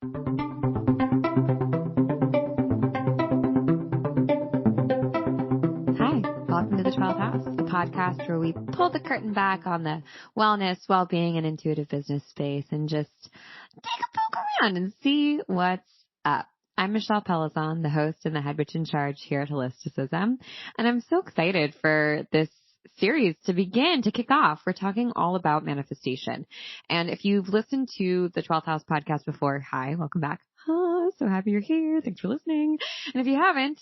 Hi, welcome to the 12th House, a podcast where we pull the curtain back on the wellness, well-being, and intuitive business space and just take a poke around and see what's up. I'm Michelle Pelizon, the host and the head witch in charge here at Holisticism, and I'm so excited for this series to begin, to kick off. We're talking all about manifestation. And if you've listened to the 12th House podcast before, hi, welcome back. So happy you're here. Thanks for listening. And if you haven't,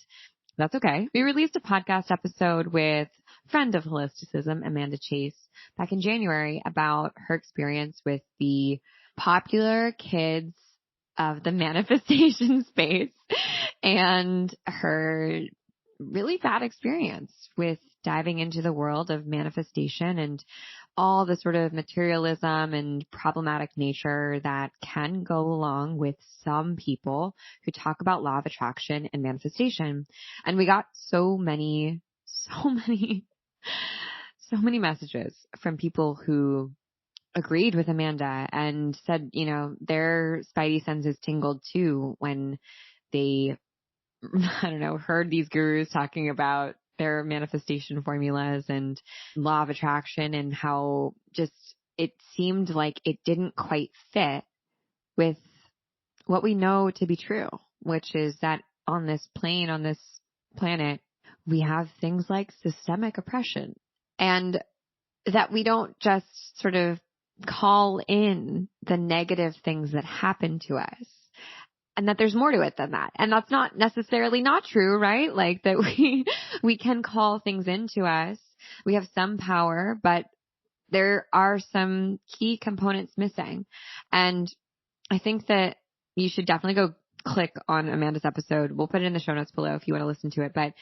that's okay. We released a podcast episode with friend of Holisticism, Amanda Chase, back in January about her experience with the popular kids of the manifestation space and her really bad experience with diving into the world of manifestation and all the sort of materialism and problematic nature that can go along with some people who talk about law of attraction and manifestation. And we got so many messages from people who agreed with Amanda and said, you know, their spidey senses tingled too when they, heard these gurus talking about their manifestation formulas and law of attraction and how just it seemed like it didn't quite fit with what we know to be true, which is that on this plane, on this planet, we have things like systemic oppression, and that we don't just sort of call in the negative things that happen to us, and that there's more to it than that. And that's not necessarily not true, right? Like that we can call things into us. We have some power, but there are some key components missing. And I think that you should definitely go click on Amanda's episode. We'll put it in the show notes below if you want to listen to it. But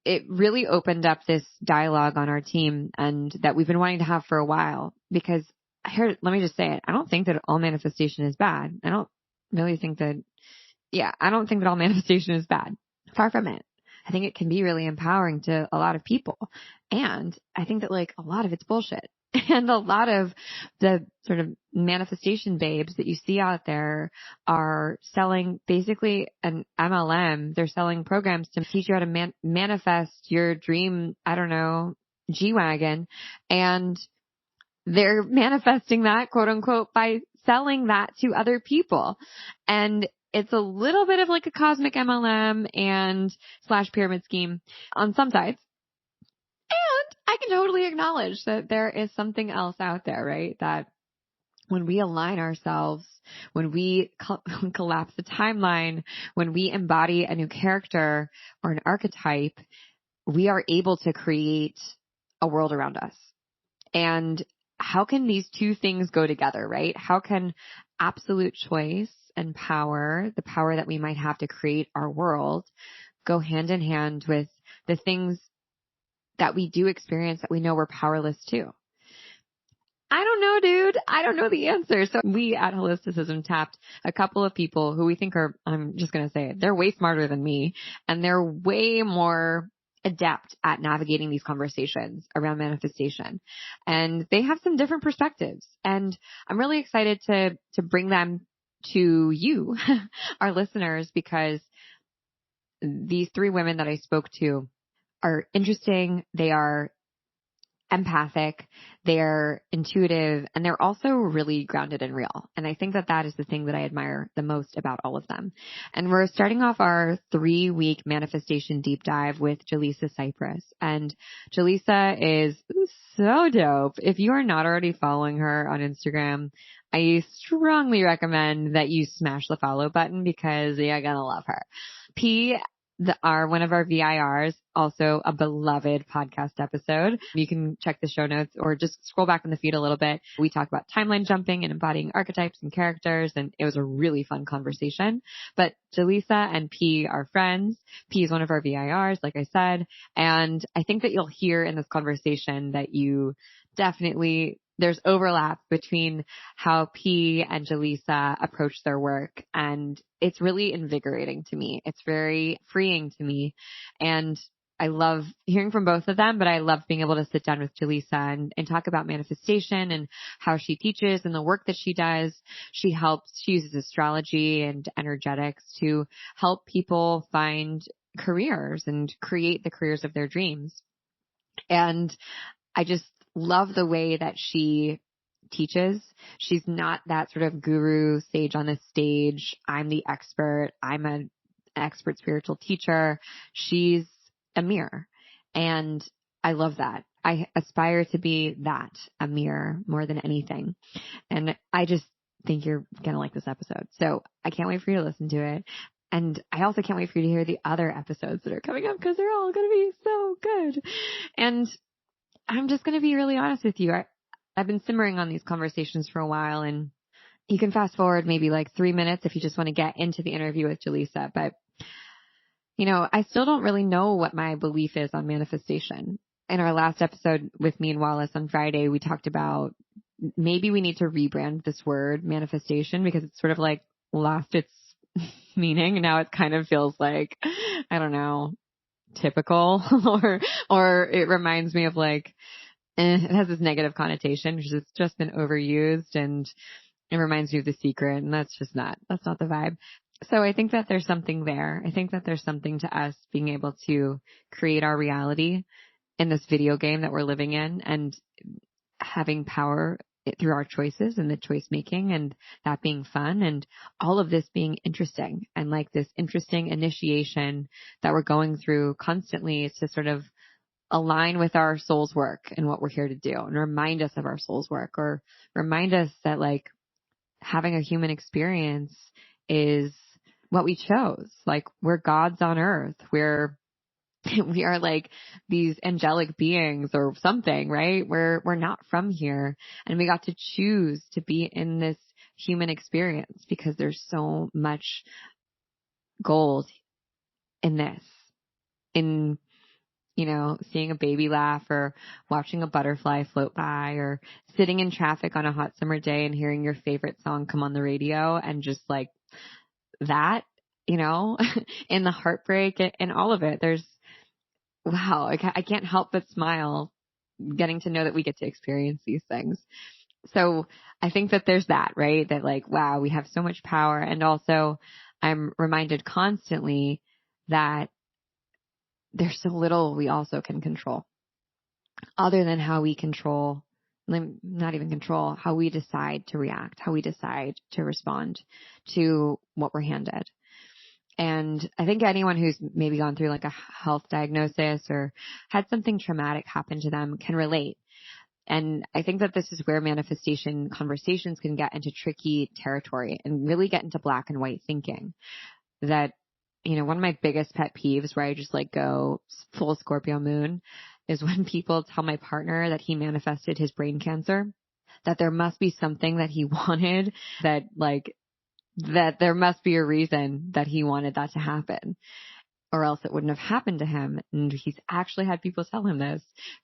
it really opened up this dialogue on our team, and that we've been wanting to have for a while, because here, let me just say it. I don't think that all manifestation is bad. I don't think that all manifestation is bad. Far from it. I think it can be really empowering to a lot of people. And I think that like a lot of it's bullshit. And a lot of the sort of manifestation babes that you see out there are selling basically an MLM. They're selling programs to teach you how to manifest your dream, G-Wagon. And they're manifesting that, quote unquote, by selling that to other people. And it's a little bit of like a cosmic MLM and / pyramid scheme on some sides. And I can totally acknowledge that there is something else out there, right? That when we align ourselves, when we collapse the timeline, when we embody a new character or an archetype, we are able to create a world around us. And how can these two things go together, right? How can absolute choice and power, the power that we might have to create our world, go hand in hand with the things that we do experience that we know we're powerless to? I don't know, dude. I don't know the answer. So we at Holisticism tapped a couple of people who we think are, I'm just going to say it, they're way smarter than me, and they're way more adept at navigating these conversations around manifestation. And they have some different perspectives. And I'm really excited to bring them to you, our listeners, because these three women that I spoke to are interesting. They are empathic, they're intuitive, and they're also really grounded and real. And I think that that is the thing that I admire the most about all of them. And we're starting off our 3-week manifestation deep dive with Jaliessa Sipress. And Jaliessa is so dope. If you are not already following her on Instagram, I strongly recommend that you smash the follow button, because you're gonna love her. One of our VIRs, also a beloved podcast episode. You can check the show notes or just scroll back in the feed a little bit. We talk about timeline jumping and embodying archetypes and characters, and it was a really fun conversation. But Jaliessa and P are friends. P is one of our VIRs, like I said, and I think that you'll hear in this conversation that there's overlap between how P and Jaliessa approach their work, and it's really invigorating to me. It's very freeing to me. And I love hearing from both of them, but I love being able to sit down with Jaliessa and talk about manifestation and how she teaches and the work that she does. She uses astrology and energetics to help people find careers and create the careers of their dreams. And I just love the way that she teaches. She's not that sort of guru sage on the stage. I'm the expert. I'm an expert spiritual teacher. She's a mirror. And I love that. I aspire to be that, a mirror, more than anything. And I just think you're going to like this episode. So I can't wait for you to listen to it. And I also can't wait for you to hear the other episodes that are coming up because they're all going to be so good. And I'm just going to be really honest with you. I've been simmering on these conversations for a while, and you can fast forward maybe like 3 minutes if you just want to get into the interview with Jaliessa. But, I still don't really know what my belief is on manifestation. In our last episode with me and Wallace on Friday, we talked about maybe we need to rebrand this word manifestation because it's sort of like lost its meaning. Now it kind of feels like, I don't know, typical or it reminds me of like, it has this negative connotation, which has just been overused, and it reminds me of The Secret, and that's not the vibe. So I think that there's something there. I think that there's something to us being able to create our reality in this video game that we're living in and having power through our choices and the choice making and that being fun and all of this being interesting and like this interesting initiation that we're going through constantly to sort of align with our soul's work and what we're here to do and remind us of our soul's work or remind us that like having a human experience is what we chose. Like we're gods on earth. We are like these angelic beings or something, right? We're not from here and we got to choose to be in this human experience because there's so much gold in this, in seeing a baby laugh or watching a butterfly float by or sitting in traffic on a hot summer day and hearing your favorite song come on the radio and just like that, in the heartbreak and all of it. Wow, I can't help but smile getting to know that we get to experience these things. So I think that there's that, right? That like, wow, we have so much power. And also I'm reminded constantly that there's so little we also can control other than how we control, not even control, how we decide to react, how we decide to respond to what we're handed. And I think anyone who's maybe gone through like a health diagnosis or had something traumatic happen to them can relate. And I think that this is where manifestation conversations can get into tricky territory and really get into black and white thinking. That, one of my biggest pet peeves where I just like go full Scorpio moon is when people tell my partner that he manifested his brain cancer, that there must be something that he wanted, that there must be a reason that he wanted that to happen, or else it wouldn't have happened to him. And he's actually had people tell him this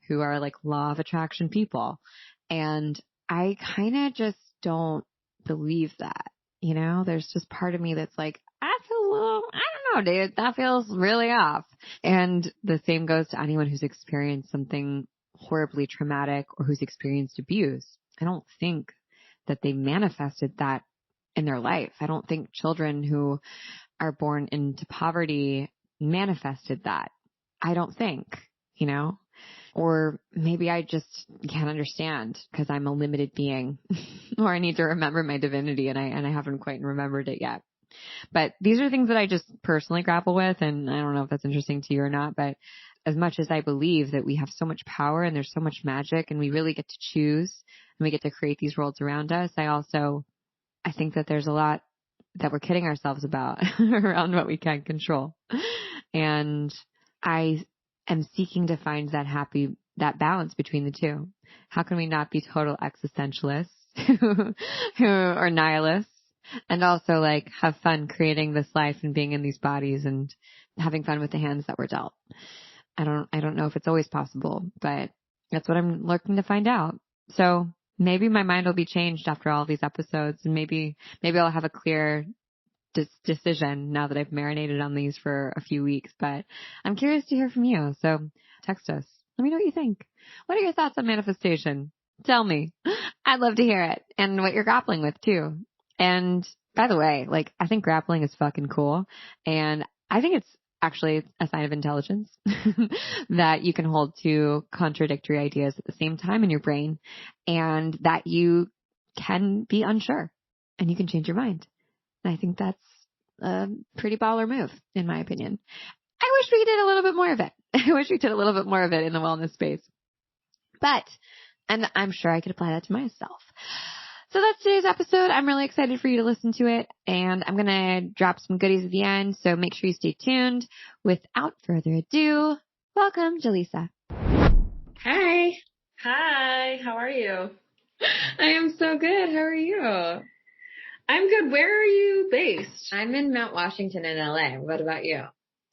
who are like law of attraction people. And I kind of just don't believe that, there's just part of me that's like, I don't know, dude, that feels really off. And the same goes to anyone who's experienced something horribly traumatic or who's experienced abuse. I don't think that they manifested that in their life. I don't think children who are born into poverty manifested that. I don't think, or maybe I just can't understand because I'm a limited being or I need to remember my divinity and I haven't quite remembered it yet. But these are things that I just personally grapple with, and I don't know if that's interesting to you or not, but as much as I believe that we have so much power and there's so much magic and we really get to choose and we get to create these worlds around us, I think that there's a lot that we're kidding ourselves about around what we can't control. And I am seeking to find that balance between the two. How can we not be total existentialists who are nihilists and also like have fun creating this life and being in these bodies and having fun with the hands that we're dealt? I don't know if it's always possible, but that's what I'm looking to find out. So maybe my mind will be changed after all these episodes, and maybe I'll have a clear decision now that I've marinated on these for a few weeks, but I'm curious to hear from you. So text us. Let me know what you think. What are your thoughts on manifestation? Tell me. I'd love to hear it, and what you're grappling with too. And by the way, like, I think grappling is fucking cool. And I think it's actually a sign of intelligence that you can hold two contradictory ideas at the same time in your brain, and that you can be unsure and you can change your mind. And I think that's a pretty baller move, in my opinion. I wish we did a little bit more of it. I wish we did a little bit more of it in the wellness space. But, and I'm sure I could apply that to myself. So that's today's episode. I'm really excited for you to listen to it, and I'm going to drop some goodies at the end, so make sure you stay tuned. Without further ado, welcome, Jaliessa. Hi. Hi. How are you? I am so good. How are you? I'm good. Where are you based? I'm in Mount Washington in LA. What about you?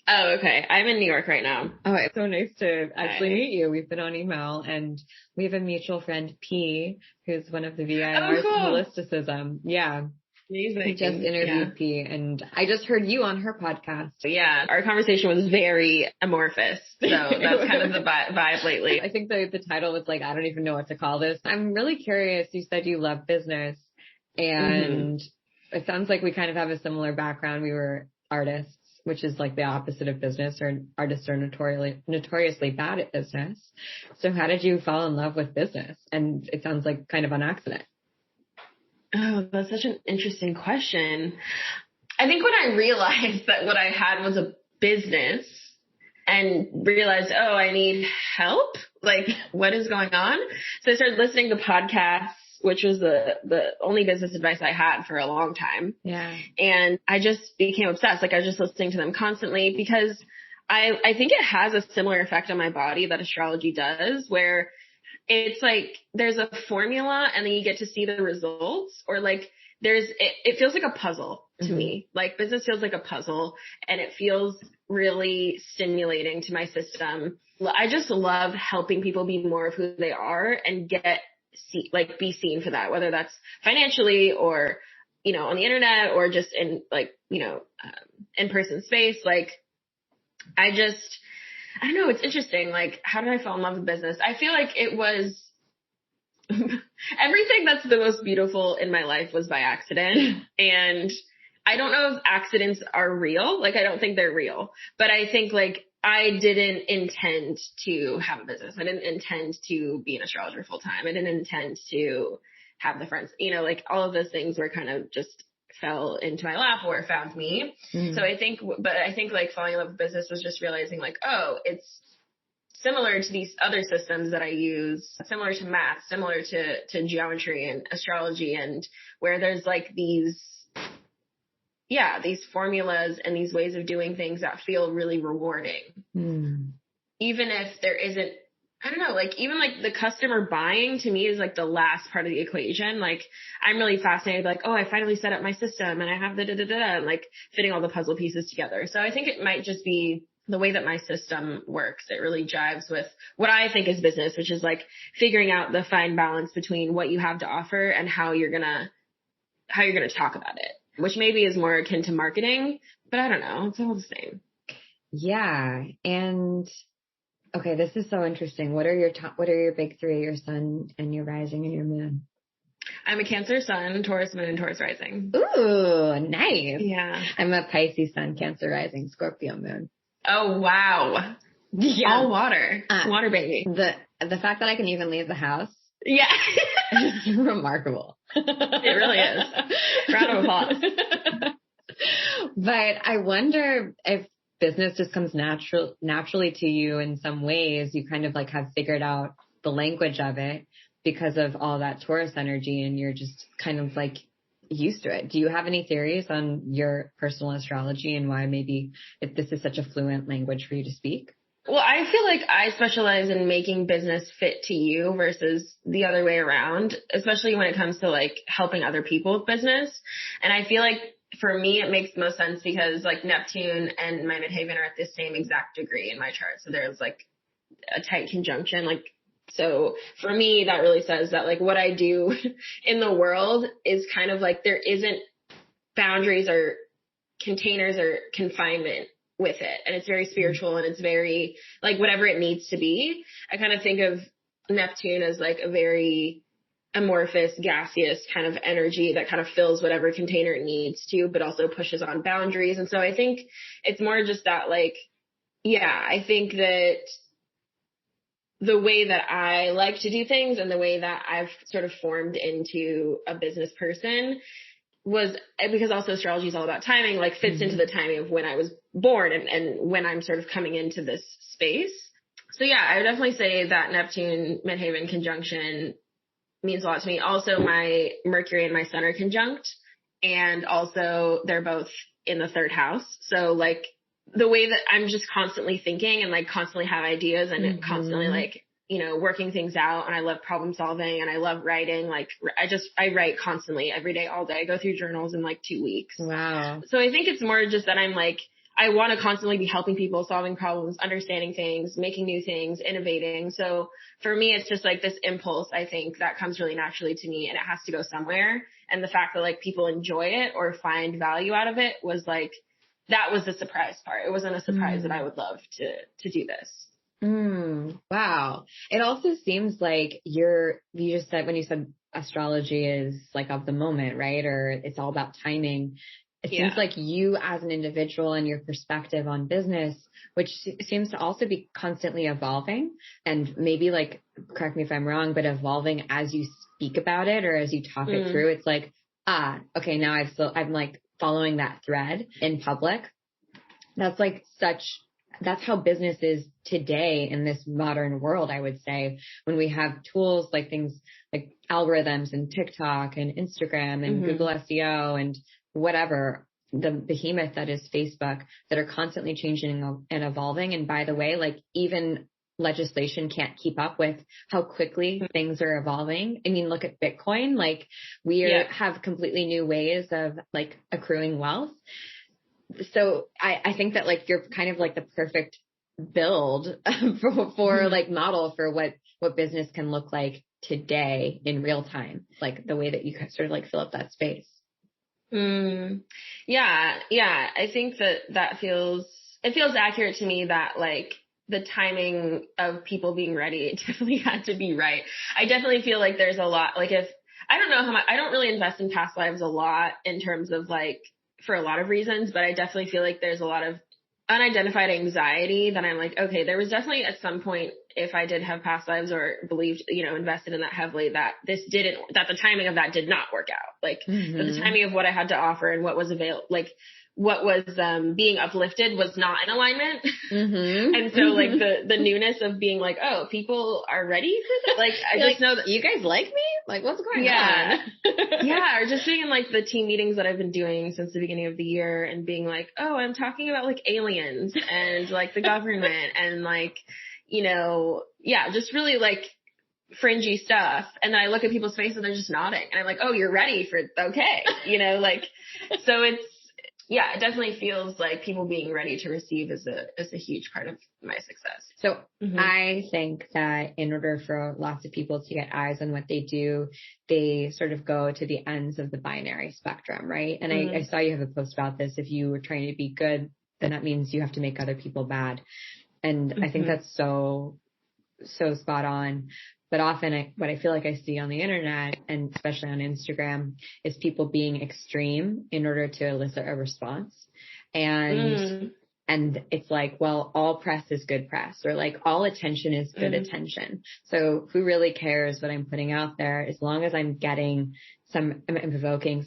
Oh, okay. I'm in New York right now. Oh, it's so nice to actually meet you. We've been on email, and we have a mutual friend, P, who's one of the VIRs, cool. Holisticism. Yeah. Amazing. We just interviewed P, and I just heard you on her podcast. Yeah. Our conversation was very amorphous. So that's kind of the vibe lately. I think the title was like, I don't even know what to call this. I'm really curious. You said you love business, and it sounds like we kind of have a similar background. We were artists, which is like the opposite of business, or artists are notoriously bad at business. So how did you fall in love with business? And it sounds like kind of on accident. Oh, that's such an interesting question. I think when I realized that what I had was a business and realized, oh, I need help. Like, what is going on? So I started listening to podcasts, which was the only business advice I had for a long time. Yeah. And I just became obsessed. Like, I was just listening to them constantly because I think it has a similar effect on my body that astrology does, where it's like there's a formula and then you get to see the results, or like it feels like a puzzle to me. Like, business feels like a puzzle, and it feels really stimulating to my system. I just love helping people be more of who they are and be seen for that, whether that's financially or, on the internet or just in in-person space. Like, I don't know. It's interesting. Like, how did I fall in love with business? I feel like it was everything that's the most beautiful in my life was by accident. And I don't know if accidents are real. Like, I don't think they're real, but I think like I didn't intend to have a business. I didn't intend to be an astrologer full time. I didn't intend to have the friends, like all of those things were kind of just fell into my lap or found me. So I think like falling in love with business was just realizing like, oh, it's similar to these other systems that I use, similar to math, similar to geometry and astrology, and where there's like these formulas and these ways of doing things that feel really rewarding. Even if there isn't, I don't know, like even like the customer buying to me is like the last part of the equation. Like, I'm really fascinated, like, oh, I finally set up my system and I have and like fitting all the puzzle pieces together. So I think it might just be the way that my system works. It really jives with what I think is business, which is like figuring out the fine balance between what you have to offer and how you're going to talk about it, which maybe is more akin to marketing, but I don't know. It's all the same. Yeah. And okay, this is so interesting. What are your big three, your sun and your rising and your moon? I'm a Cancer sun, Taurus moon, and Taurus rising. Ooh, nice. Yeah. I'm a Pisces sun, Cancer rising, Scorpio moon. Oh, wow. Yeah. All water. Water baby. The fact that I can even leave the house. Yeah. is remarkable. It really is. Round of applause. But I wonder if business just comes naturally to you in some ways. You kind of like have figured out the language of it because of all that Taurus energy, and you're just kind of like used to it. Do you have any theories on your personal astrology and why maybe if this is such a fluent language for you to speak? Well, I feel like I specialize in making business fit to you versus the other way around, especially when it comes to like helping other people with business. And I feel like for me, it makes the most sense because like Neptune and my midheaven are at the same exact degree in my chart. So there's like a tight conjunction. Like, so for me, that really says that like what I do in the world is kind of like there isn't boundaries or containers or confinement with it. And it's very spiritual and it's very like whatever it needs to be. I kind of think of Neptune as like a very amorphous, gaseous kind of energy that kind of fills whatever container it needs to, but also pushes on boundaries. And so I think it's more just that like, yeah, I think that the way that I like to do things and the way that I've sort of formed into a business person was because also astrology is all about timing, like fits into the timing of when I was born and when I'm sort of coming into this space. So yeah, I would definitely say that Neptune Midheaven conjunction means a lot to me. Also, my Mercury and my Sun are conjunct, and also they're both in the third house. So like the way that I'm just constantly thinking and like constantly have ideas and constantly like, you know, working things out, and I love problem solving and I love writing. Like I write constantly every day, all day. I go through journals in like 2 weeks. Wow. So I think it's more just that I'm like, I want to constantly be helping people, solving problems, understanding things, making new things, innovating. So for me, it's just like this impulse, I think, that comes really naturally to me, and it has to go somewhere. And the fact that like people enjoy it or find value out of it was like, that was the surprise part. It wasn't a surprise that I would love to do this. Wow. It also seems like you just said, when you said astrology is like of the moment, right? Or it's all about timing. It seems like you as an individual and your perspective on business, which seems to also be constantly evolving, and maybe like, correct me if I'm wrong, but evolving as you speak about it or as you talk it through. It's like, okay, now I'm like following that thread in public. That's how business is today in this modern world, I would say, when we have tools like things like algorithms and TikTok and Instagram and Google SEO and whatever, the behemoth that is Facebook, that are constantly changing and evolving. And by the way, like even legislation can't keep up with how quickly things are evolving. I mean, look at Bitcoin, like we have completely new ways of like accruing wealth. So I think that like you're kind of like the perfect build for like model for what business can look like today in real time, like the way that you sort of like fill up that space. Yeah. I think that feels accurate to me, that like the timing of people being ready, it definitely had to be right. I definitely feel like there's a lot, like I don't know how much, I don't really invest in past lives a lot in terms of like, for a lot of reasons, but I definitely feel like there's a lot of unidentified anxiety that I'm like, okay, there was definitely at some point, if I did have past lives or believed, you know, invested in that heavily, that the timing of that did not work out. Like that the timing of what I had to offer and what was available, like what was being uplifted was not in alignment. And so like the newness of being like, oh, people are ready for that. Like I just like, know that you guys like me? Like what's going on? Or just being in like the team meetings that I've been doing since the beginning of the year and being like, oh, I'm talking about like aliens and like the government and like, you know, just really like fringy stuff. And then I look at people's faces and they're just nodding and I'm like, oh, you're ready for, okay. You know, like, so it definitely feels like people being ready to receive is a huge part of my success. So I think that in order for lots of people to get eyes on what they do, they sort of go to the ends of the binary spectrum, right? And I saw you have a post about this. If you were trying to be good, then that means you have to make other people bad. And I think that's so spot on. But often what I feel like I see on the internet, and especially on Instagram, is people being extreme in order to elicit a response. And it's like, well, all press is good press, or like all attention is good attention. So who really cares what I'm putting out there, as long as I'm evoking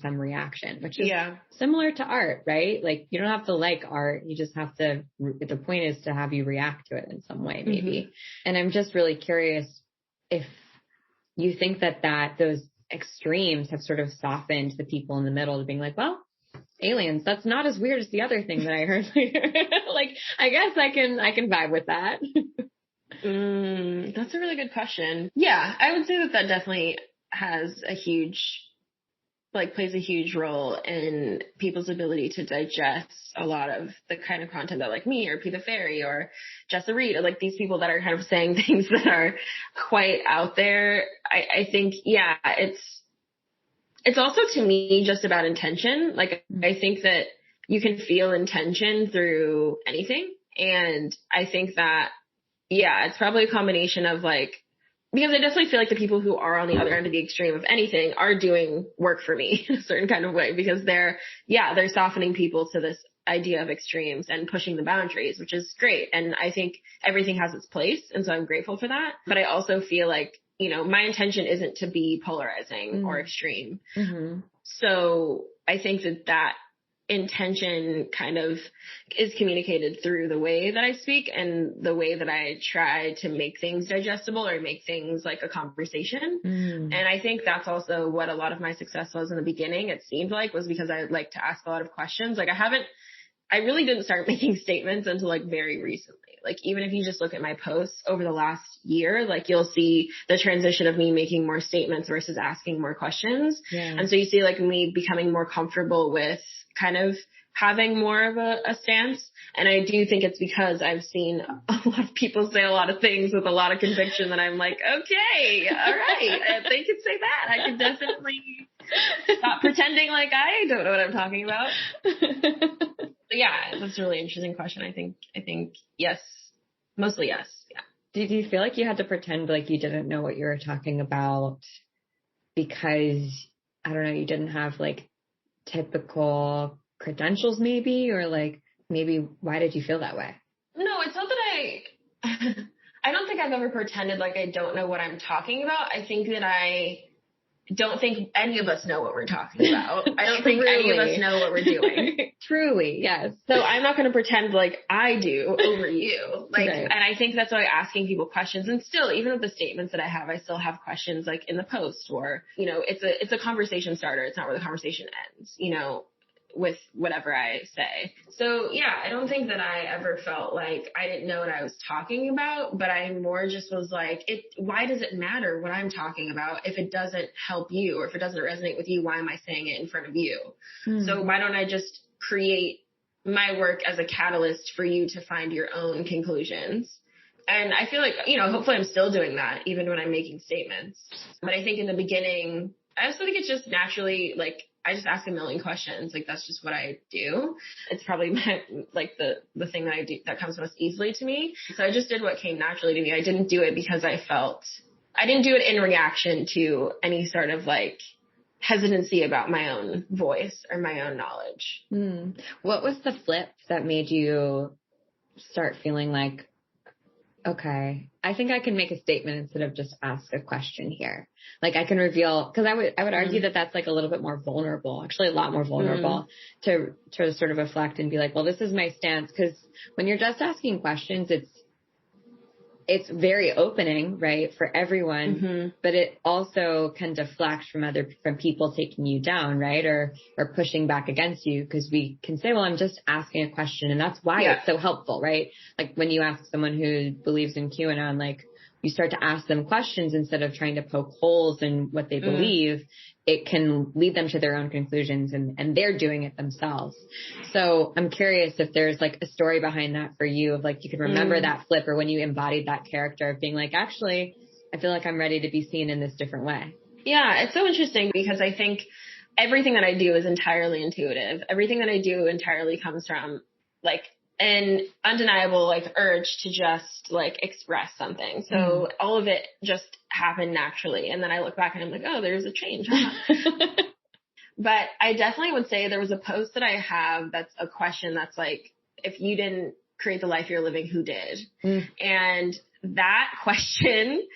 some reaction, which is similar to art, right? Like you don't have to like art. You just have to, the point is to have you react to it in some way, maybe. And I'm just really curious if you think that those extremes have sort of softened the people in the middle to being like, well, aliens, that's not as weird as the other thing that I heard later. Like, I guess I can vibe with that. That's a really good question. Yeah, I would say that definitely has plays a huge role in people's ability to digest a lot of the kind of content that like me or P the Fairy or Jessa Reed, or like these people that are kind of saying things that are quite out there. I think, it's also to me just about intention. Like I think that you can feel intention through anything. And I think that, yeah, it's probably a combination of like, because I definitely feel like the people who are on the other end of the extreme of anything are doing work for me in a certain kind of way, because they're softening people to this idea of extremes and pushing the boundaries, which is great. And I think everything has its place. And so I'm grateful for that. But I also feel like, my intention isn't to be polarizing or extreme. Mm-hmm. So I think that intention kind of is communicated through the way that I speak and the way that I try to make things digestible or make things like a conversation. And I think that's also what a lot of my success was in the beginning. It seemed like was because I like to ask a lot of questions. Like I really didn't start making statements until like very recently. Like even if you just look at my posts over the last year, like you'll see the transition of me making more statements versus asking more questions. Yeah. And so you see like me becoming more comfortable with kind of having more of a stance. And I do think it's because I've seen a lot of people say a lot of things with a lot of conviction that I'm like, okay, all right, if they could say that, I could definitely stop pretending like I don't know what I'm talking about. But yeah, that's a really interesting question. I think yes, mostly yes. Yeah. Did you feel like you had to pretend like you didn't know what you were talking about because, I don't know, you didn't have like typical credentials maybe, or like maybe why did you feel that way? No, it's not that I don't think I've ever pretended like I don't know what I'm talking about. I think that I don't think any of us know what we're talking about. I don't think any of us know what we're doing. Truly, yes. So I'm not going to pretend like I do over you. Like, right. And I think that's why asking people questions, and still, even with the statements that I have, I still have questions like in the post, or, it's a conversation starter. It's not where the conversation ends, with whatever I say. So yeah, I don't think that I ever felt like I didn't know what I was talking about, but I more just was like, why does it matter what I'm talking about if it doesn't help you, or if it doesn't resonate with you? Why am I saying it in front of you? So why don't I just create my work as a catalyst for you to find your own conclusions? And I feel like, hopefully I'm still doing that even when I'm making statements. But I think in the beginning, I also think it's just naturally like, I just ask a million questions. Like, that's just what I do. It's probably the thing that I do that comes most easily to me. So I just did what came naturally to me. I didn't do it because I didn't do it in reaction to any sort of like hesitancy about my own voice or my own knowledge. What was the flip that made you start feeling like, okay, I think I can make a statement instead of just ask a question here. Like I can reveal, because I would argue that that's like a little bit more vulnerable, actually a lot more vulnerable to sort of reflect and be like, well, this is my stance. Because when you're just asking questions, it's very opening, right, for everyone, but it also can deflect from people taking you down, right, or pushing back against you, because we can say, well, I'm just asking a question, and that's why it's so helpful, right? Like when you ask someone who believes in QAnon, like you start to ask them questions instead of trying to poke holes in what they believe, it can lead them to their own conclusions, and they're doing it themselves. So I'm curious if there's like a story behind that for you, of like you can remember that flip, or when you embodied that character of being like, actually, I feel like I'm ready to be seen in this different way. Yeah, it's so interesting because I think everything that I do is entirely intuitive. Everything that I do entirely comes from like an undeniable like urge to just like express something. So all of it just happened naturally. And then I look back and I'm like, oh, there's a change. But I definitely would say there was a post that I have that's a question that's like, if you didn't create the life you're living, who did? And that question,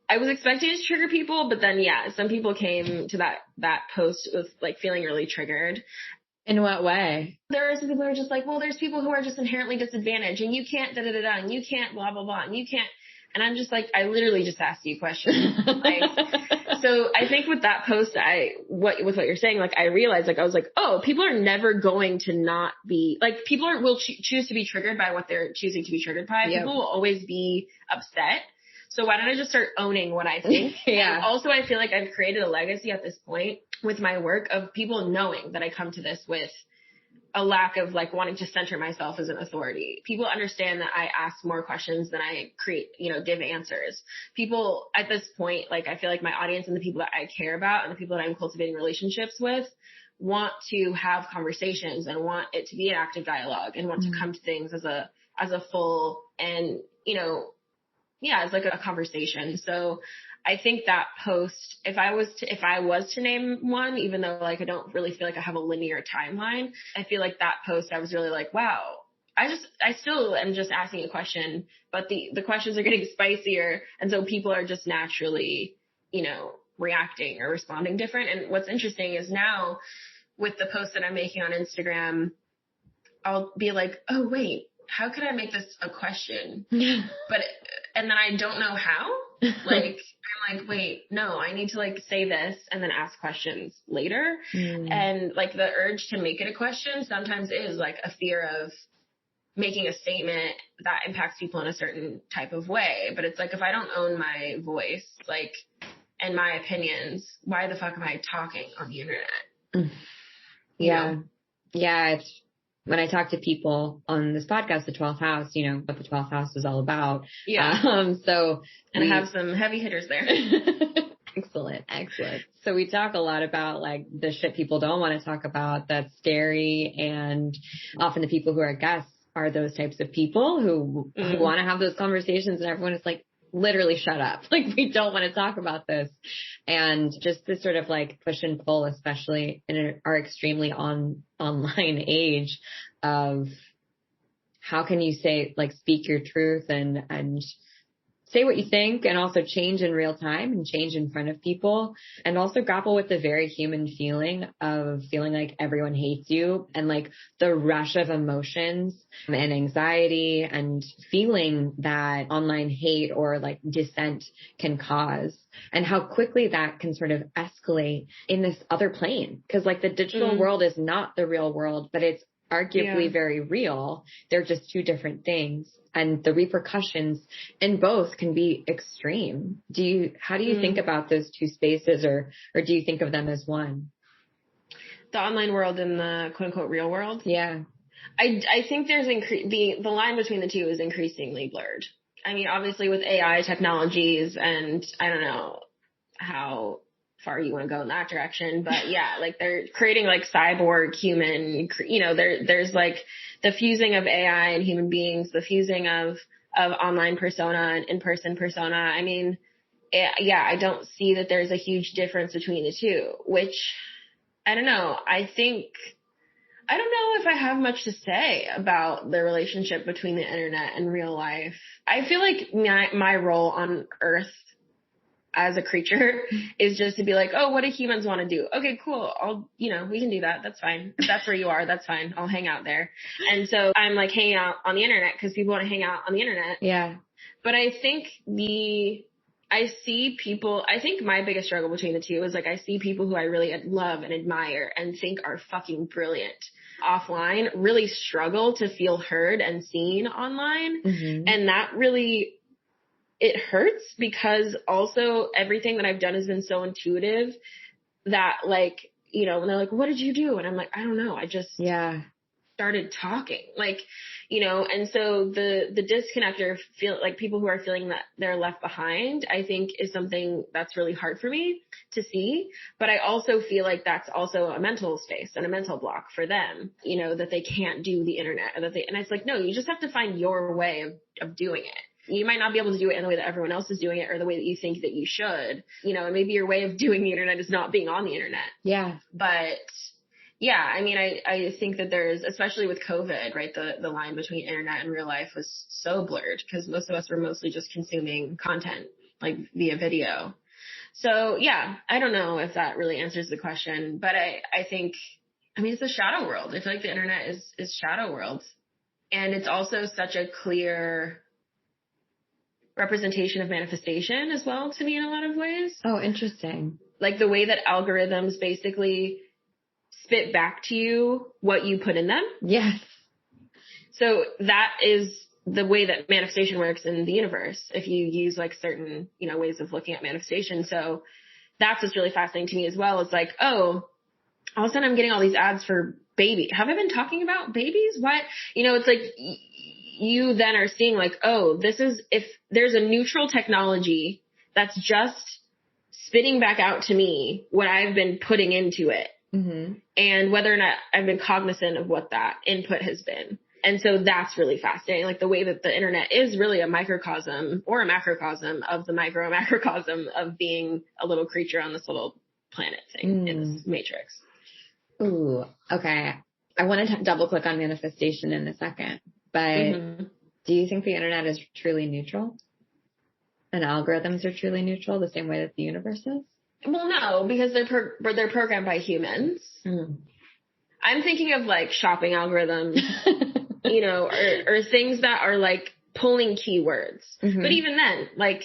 I was expecting it to trigger people, but then some people came to that post with like feeling really triggered. In what way? There are some people who are just like, well, there's people who are just inherently disadvantaged, and you can't da-da-da-da, and you can't blah, blah, blah, and you can't. And I'm just like, I literally just asked you questions. So I think with that post, with what you're saying, like I realized, like I was like, oh, people are never going to not be, like people will choose to be triggered by what they're choosing to be triggered by. Yep. People will always be upset. So why don't I just start owning what I think? And also, I feel like I've created a legacy at this point with my work of people knowing that I come to this with a lack of like wanting to center myself as an authority. People understand that I ask more questions than I give answers. People at this point, like I feel like my audience and the people that I care about and the people that I'm cultivating relationships with want to have conversations and want it to be an active dialogue and want to come to things as a full and, you know, yeah, as like a conversation. So I think that post, if I was to name one, even though like I don't really feel like I have a linear timeline, I feel like that post I was really like, wow, I still am just asking a question, but the questions are getting spicier. And so people are just naturally, you know, reacting or responding different. And what's interesting is now with the post that I'm making on Instagram, I'll be like, oh wait, how could I make this a question? And then I don't know how. Like, I'm like, wait, no, I need to like say this and then ask questions later. And like the urge to make it a question sometimes is like a fear of making a statement that impacts people in a certain type of way. But it's like, if I don't own my voice, like, and my opinions, why the fuck am I talking on the internet? Yeah. Yeah. It's, when I talk to people on this podcast, the 12th house, you know, what the 12th house is all about. Yeah. And I have some heavy hitters there. Excellent. So we talk a lot about like the shit people don't want to talk about that's scary. And often the people who are guests are those types of people who want to have those conversations, and everyone is like, literally shut up. Like, we don't want to talk about this. And just this sort of like push and pull, especially in our extremely online age, of how can you say, like, speak your truth and say what you think, and also change in real time and change in front of people, and also grapple with the very human feeling of feeling like everyone hates you, and like the rush of emotions and anxiety and feeling that online hate or like dissent can cause, and how quickly that can sort of escalate in this other plane. Cause like the digital world is not the real world, but it's arguably very real. They're just two different things. And the repercussions in both can be extreme. How do you think about those two spaces, or do you think of them as one? The online world and the quote unquote real world? Yeah. I think there's the line between the two is increasingly blurred. I mean, obviously with AI technologies, and I don't know how far you want to go in that direction, but yeah, like they're creating like cyborg human, you know, there's like the fusing of AI and human beings, the fusing of online persona and in-person persona. I mean, I don't see that there's a huge difference between the two, which I don't know. I don't know if I have much to say about the relationship between the internet and real life. I feel like my role on Earth as a creature is just to be like, oh, what do humans want to do? Okay, cool. We can do that. That's fine. If that's where you are, that's fine. I'll hang out there. And so I'm like hanging out on the internet because people want to hang out on the internet. Yeah. But I think I think my biggest struggle between the two is like, I see people who I really love and admire and think are fucking brilliant offline really struggle to feel heard and seen online. And that really, it hurts, because also everything that I've done has been so intuitive that, like, you know, when they're like, what did you do? And I'm like, I don't know. I just started talking, like, you know, and so the disconnect, or feel like people who are feeling that they're left behind, I think is something that's really hard for me to see. But I also feel like that's also a mental space and a mental block for them, you know, that they can't do the internet, and it's like, no, you just have to find your way of doing it. You might not be able to do it in the way that everyone else is doing it, or the way that you think that you should, you know, and maybe your way of doing the internet is not being on the internet. Yeah. But yeah, I mean, I think that there's, especially with COVID, right, the line between internet and real life was so blurred, because most of us were mostly just consuming content, like via video. So yeah, I don't know if that really answers the question, but I think, I mean, it's a shadow world. I feel like the internet is shadow world. And it's also such a clear representation of manifestation as well to me in a lot of ways. Oh, interesting. Like the way that algorithms basically spit back to you what you put in them. Yes. So that is the way that manifestation works in the universe, if you use like certain, you know, ways of looking at manifestation. So that's what's really fascinating to me as well. It's like, oh, all of a sudden I'm getting all these ads for baby. Have I been talking about babies? What? You know, it's like you then are seeing like, oh, this is, if there's a neutral technology that's just spitting back out to me what I've been putting into it, Mm-hmm. and whether or not I've been cognizant of what that input has been. And so that's really fascinating. Like the way that the internet is really a microcosm or a macrocosm of the macrocosm of being a little creature on this little planet thing in this matrix. Ooh, okay. I want to double click on manifestation in a second, but do you think the internet is truly neutral? And algorithms are truly neutral the same way that the universe is? Well, no, because they're programmed by humans. I'm thinking of like shopping algorithms, you know, or things that are like pulling keywords. But even then, like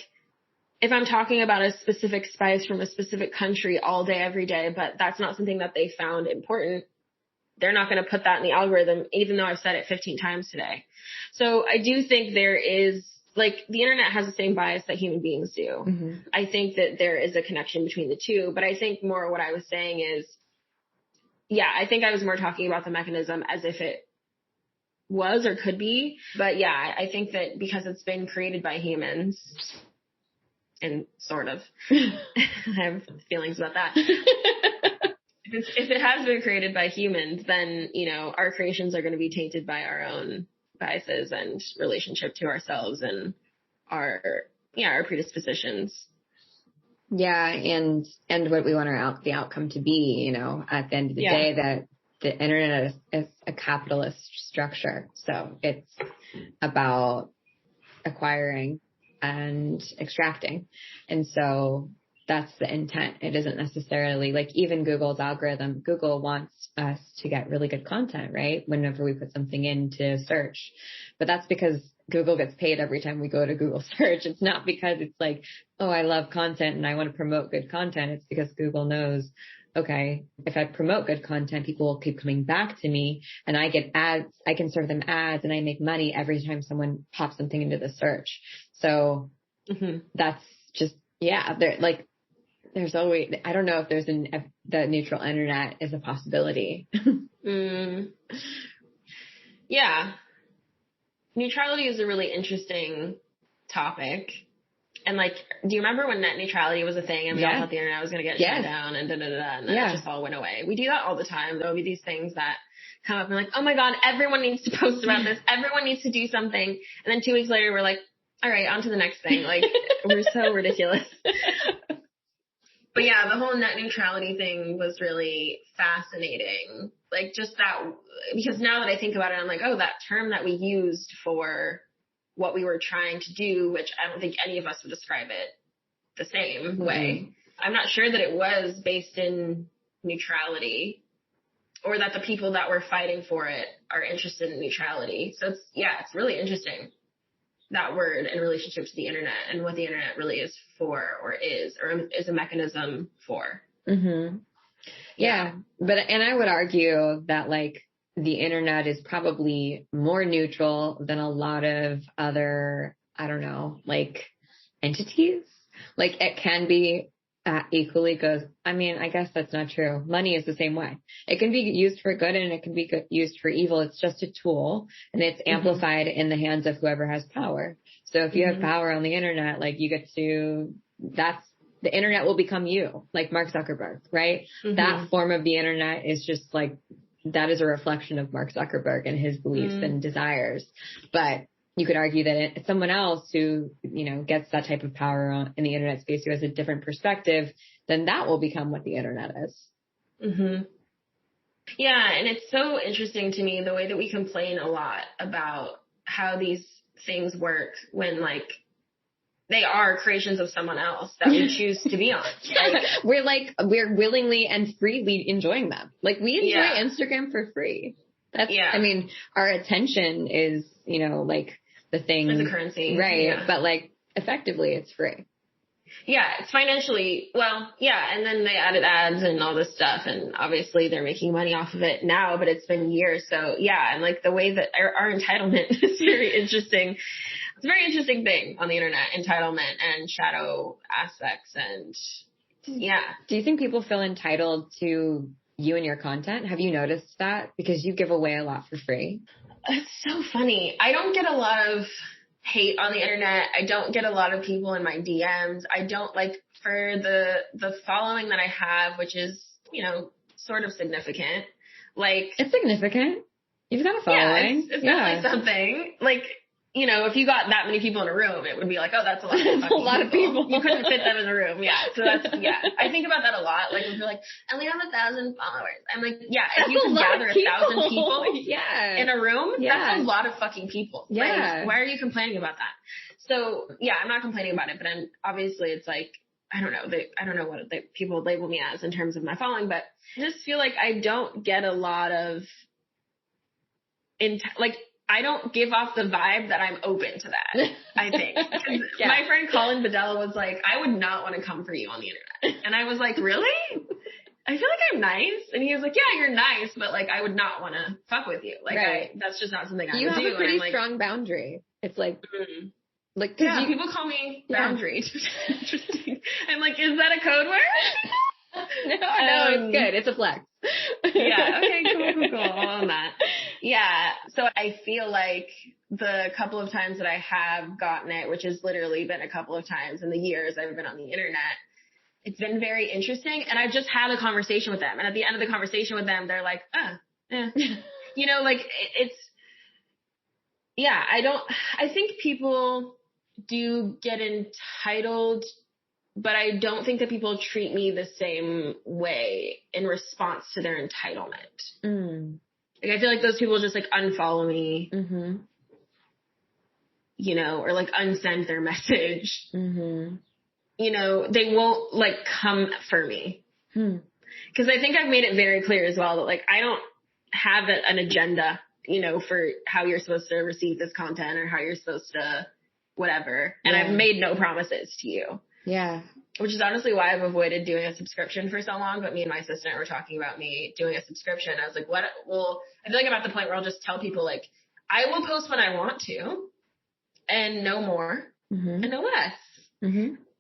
if I'm talking about a specific spice from a specific country all day, every day, but that's not something that they found important, they're not going to put that in the algorithm, even though I've said it 15 times today. So I do think there is, like, the internet has the same bias that human beings do. I think that there is a connection between the two, but I think more what I was saying is, yeah, I think I was more talking about the mechanism as if it was or could be. But yeah, I think that because it's been created by humans, and sort of, I have feelings about that. If it has been created by humans, then, you know, our creations are going to be tainted by our own biases and relationship to ourselves and our predispositions. Yeah, and what we want the outcome to be, you know, at the end of the day, that the internet is a capitalist structure. So it's about acquiring and extracting. And so that's the intent. It isn't necessarily like even Google's algorithm. Google wants us to get really good content, right? Whenever we put something into search. But that's because Google gets paid every time we go to Google search. It's not because it's like, oh, I love content and I want to promote good content. It's because Google knows, okay, if I promote good content, people will keep coming back to me and I get ads. I can serve them ads and I make money every time someone pops something into the search. So that's just, there's always, I don't know if the neutral internet is a possibility. Yeah. Neutrality is a really interesting topic. And like, do you remember when net neutrality was a thing and we all thought the internet was going to get shut down and and then it just all went away? We do that all the time. There'll be these things that come up and like, oh my God, everyone needs to post about this. Everyone needs to do something. And then 2 weeks later, we're like, all right, on to the next thing. Like, we're so ridiculous. But yeah, the whole net neutrality thing was really fascinating. Like just that, because now that I think about it, I'm like, oh, that term that we used for what we were trying to do, which I don't think any of us would describe it the same way. I'm not sure that it was based in neutrality or that the people that were fighting for it are interested in neutrality. So it's really interesting, that word in relationship to the internet and what the internet really is for or is a mechanism for. Yeah. And I would argue that like the internet is probably more neutral than a lot of other, I don't know, like entities. Like it can be equally goes. I mean, I guess that's not true. Money is the same way. It can be used for good and it can be used for evil. It's just a tool and it's amplified in the hands of whoever has power. So if you have power on the internet, like you get to, the internet will become you, like Mark Zuckerberg, right? That form of the internet is just like, that is a reflection of Mark Zuckerberg and his beliefs and desires. But you could argue that it's someone else who, you know, gets that type of power in the internet space who has a different perspective, then that will become what the internet is. Yeah. And it's so interesting to me the way that we complain a lot about how these things work when like they are creations of someone else that we choose to be on. We're willingly and freely enjoying them. Like we enjoy Instagram for free. I mean, our attention is, you know, like the thing. It's a currency. Right. Yeah. But like effectively it's free. Yeah. It's financially, and then they added ads and all this stuff. And obviously they're making money off of it now, but it's been years. So yeah. And like the way that our entitlement is very interesting. It's a very interesting thing on the internet, entitlement and shadow aspects. And yeah. Do you think people feel entitled to you and your content? Have you noticed that? Because you give away a lot for free. It's so funny. I don't get a lot of hate on the internet. I don't get a lot of people in my DMs. I don't for the following that I have, which is, you know, sort of significant. Like, it's significant. You've got a following. Yeah, it's definitely something. Like, you know, if you got that many people in a room, it would be like, oh, that's a lot of a lot of people. You couldn't fit them in the room. Yeah. So that's, yeah. I think about that a lot. Like, when they're like, I only have 1,000 followers. I'm like, yeah, if you can gather 1,000 people in a room, that's a lot of fucking people. Yeah. Like, why are you complaining about that? So, yeah, I'm not complaining about it, but obviously it's like, I don't know what people label me as in terms of my following, but I just feel like I don't get a lot of, I don't give off the vibe that I'm open to that, I think. My friend Colin Bedell was like, I would not want to come for you on the internet. And I was like, really? I feel like I'm nice. And he was like, yeah, you're nice, but like, I would not want to fuck with you. Like, that's just not something I would do. You have a pretty strong boundary. It's like, people call me boundary. Interesting. I'm like, is that a code word? No, it's good. It's a flex. Yeah. Okay, cool. I'll own that. Yeah. So I feel like the couple of times that I have gotten it, which has literally been a couple of times in the years I've been on the internet, it's been very interesting. And I've just had a conversation with them. And at the end of the conversation with them, they're like, you know, like I think people do get entitled, but I don't think that people treat me the same way in response to their entitlement. Like, I feel like those people just like unfollow me, you know, or like unsend their message. You know, they won't like come for me. Cause I think I've made it very clear as well that like, I don't have an agenda, you know, for how you're supposed to receive this content or how you're supposed to whatever. And I've made no promises to you. Yeah. Which is honestly why I've avoided doing a subscription for so long. But me and my assistant were talking about me doing a subscription. I was like, what? Well, I feel like I'm at the point where I'll just tell people like, I will post when I want to and no more and no less.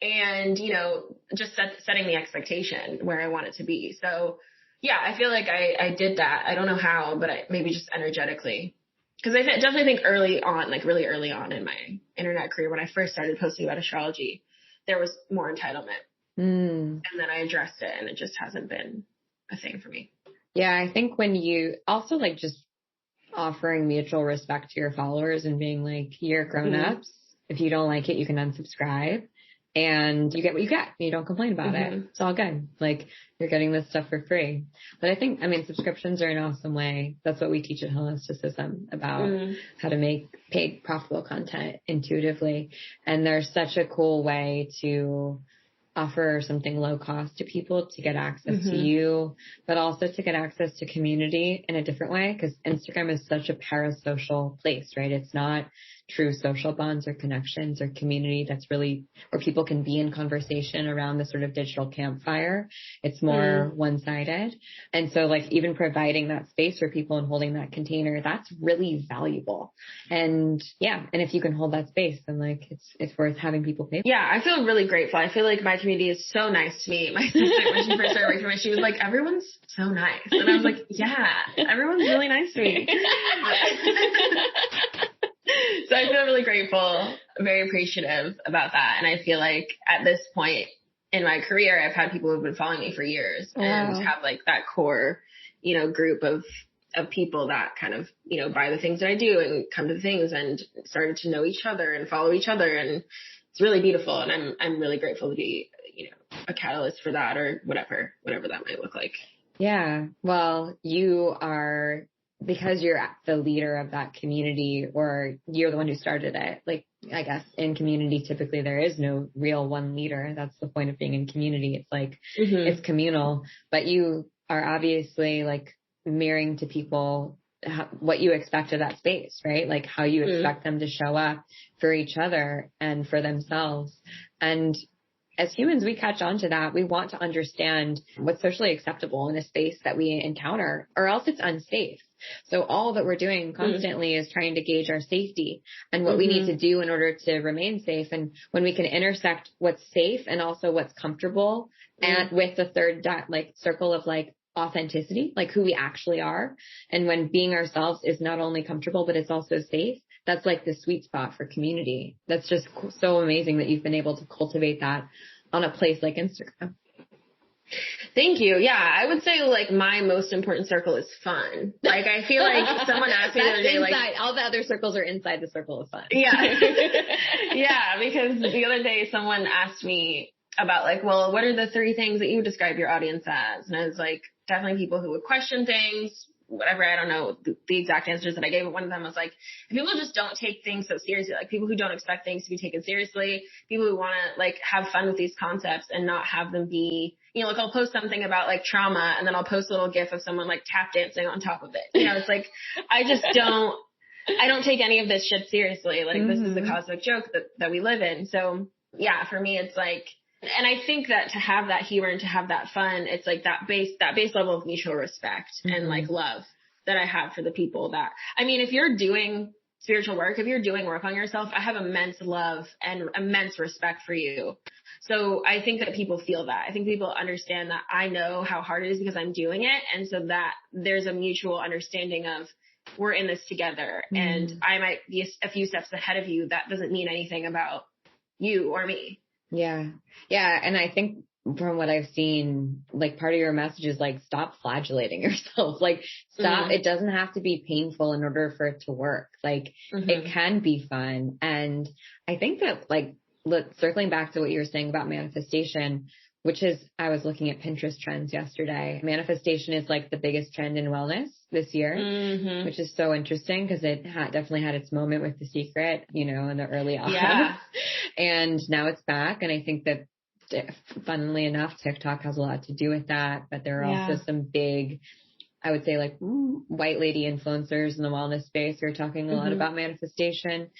And, you know, just setting the expectation where I want it to be. So yeah, I feel like I did that. I don't know how, but maybe just energetically. Because I definitely think early on, like really early on in my internet career, when I first started posting about astrology, there was more entitlement. And then I addressed it and it just hasn't been a thing for me. Yeah, I think when you also like just offering mutual respect to your followers and being like, you're grown-ups. If you don't like it, you can unsubscribe. And you get what you get. You don't complain about it. It's all good. Like, you're getting this stuff for free. But I think, subscriptions are an awesome way. That's what we teach at Holisticism about how to make paid profitable content intuitively. And there's such a cool way to offer something low cost to people to get access to you, but also to get access to community in a different way. Because Instagram is such a parasocial place, right? It's not true social bonds or connections or community that's really where people can be in conversation around the sort of digital campfire. It's more one-sided. And so like even providing that space for people and holding that container, that's really valuable. And yeah, and if you can hold that space, then like it's worth having people pay. Yeah, I feel really grateful. I feel like my community is so nice to me. My sister, when she first started working for me, she was like, everyone's so nice. And I was like, yeah, everyone's really nice to me. So I feel really grateful, very appreciative about that. And I feel like at this point in my career, I've had people who've been following me for years and have like that core, you know, group of people that kind of, you know, buy the things that I do and come to the things and started to know each other and follow each other. And it's really beautiful. And I'm really grateful to be, you know, a catalyst for that or whatever that might look like. Yeah. Well, you are, because you're the leader of that community or you're the one who started it. Like, I guess in community, typically there is no real one leader. That's the point of being in community. It's like, it's communal, but you are obviously like mirroring to people what you expect of that space, right? Like how you expect them to show up for each other and for themselves. And as humans, we catch on to that. We want to understand what's socially acceptable in a space that we encounter, or else it's unsafe. So all that we're doing constantly is trying to gauge our safety and what we need to do in order to remain safe. And when we can intersect what's safe and also what's comfortable and with the third like circle of like authenticity, like who we actually are. And when being ourselves is not only comfortable, but it's also safe. That's like the sweet spot for community. That's just so amazing that you've been able to cultivate that on a place like Instagram. Thank you. Yeah, I would say like my most important circle is fun. Like I feel like someone asked me the other day, inside. like All the other circles are inside the circle of fun. Yeah. Yeah, because the other day someone asked me about like, well, what are the 3 things that you would describe your audience as? And I was like, definitely people who would question things, whatever. I don't know the exact answers that I gave, but one of them was like, people just don't take things so seriously, like people who don't expect things to be taken seriously, people who want to like have fun with these concepts and not have them be, you know, like I'll post something about like trauma and then I'll post a little gif of someone like tap dancing on top of it. You know, it's like, I don't take any of this shit seriously. Like this is the cosmic joke that we live in. So yeah, for me, it's like, and I think that to have that humor and to have that fun, it's like that base level of mutual respect and like love that I have for the people that, I mean, if you're doing spiritual work, if you're doing work on yourself, I have immense love and immense respect for you. So I think that people feel that. I think people understand that I know how hard it is because I'm doing it. And so that there's a mutual understanding of we're in this together and I might be a few steps ahead of you. That doesn't mean anything about you or me. Yeah. Yeah. And I think from what I've seen, like part of your message is like, stop flagellating yourself. Like stop. It doesn't have to be painful in order for it to work. Like it can be fun. And I think that like, circling back to what you were saying about manifestation, which is, I was looking at Pinterest trends yesterday. Manifestation is like the biggest trend in wellness this year, which is so interesting because it definitely had its moment with The Secret, you know, in the early aughts. Yeah. And now it's back. And I think that, funnily enough, TikTok has a lot to do with that. But there are also some big, I would say like white lady influencers in the wellness space who are talking a lot about manifestation.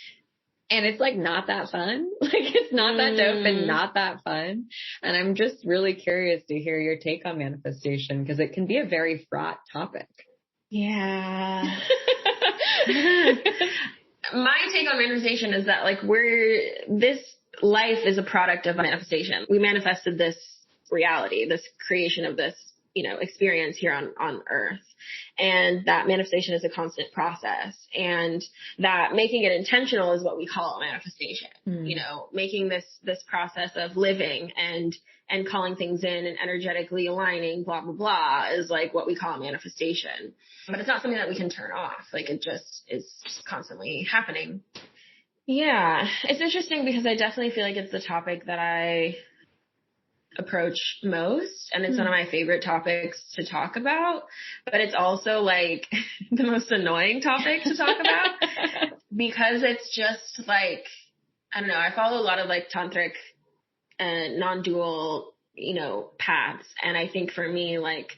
And it's like not that fun. Like it's not that dope and not that fun. And I'm just really curious to hear your take on manifestation because it can be a very fraught topic. Yeah. My take on manifestation is that like this life is a product of manifestation. We manifested this reality, this creation of this, you know, experience here on earth. And that manifestation is a constant process, and that making it intentional is what we call manifestation. You know, making this process of living and calling things in and energetically aligning, blah, blah, blah, is like what we call manifestation. But it's not something that we can turn off. Like it just is constantly happening. Yeah. It's interesting because I definitely feel like it's the topic that I approach most, and it's one of my favorite topics to talk about, but it's also like the most annoying topic to talk about because it's just like, I don't know, I follow a lot of like tantric and non-dual, you know, paths, and I think for me, like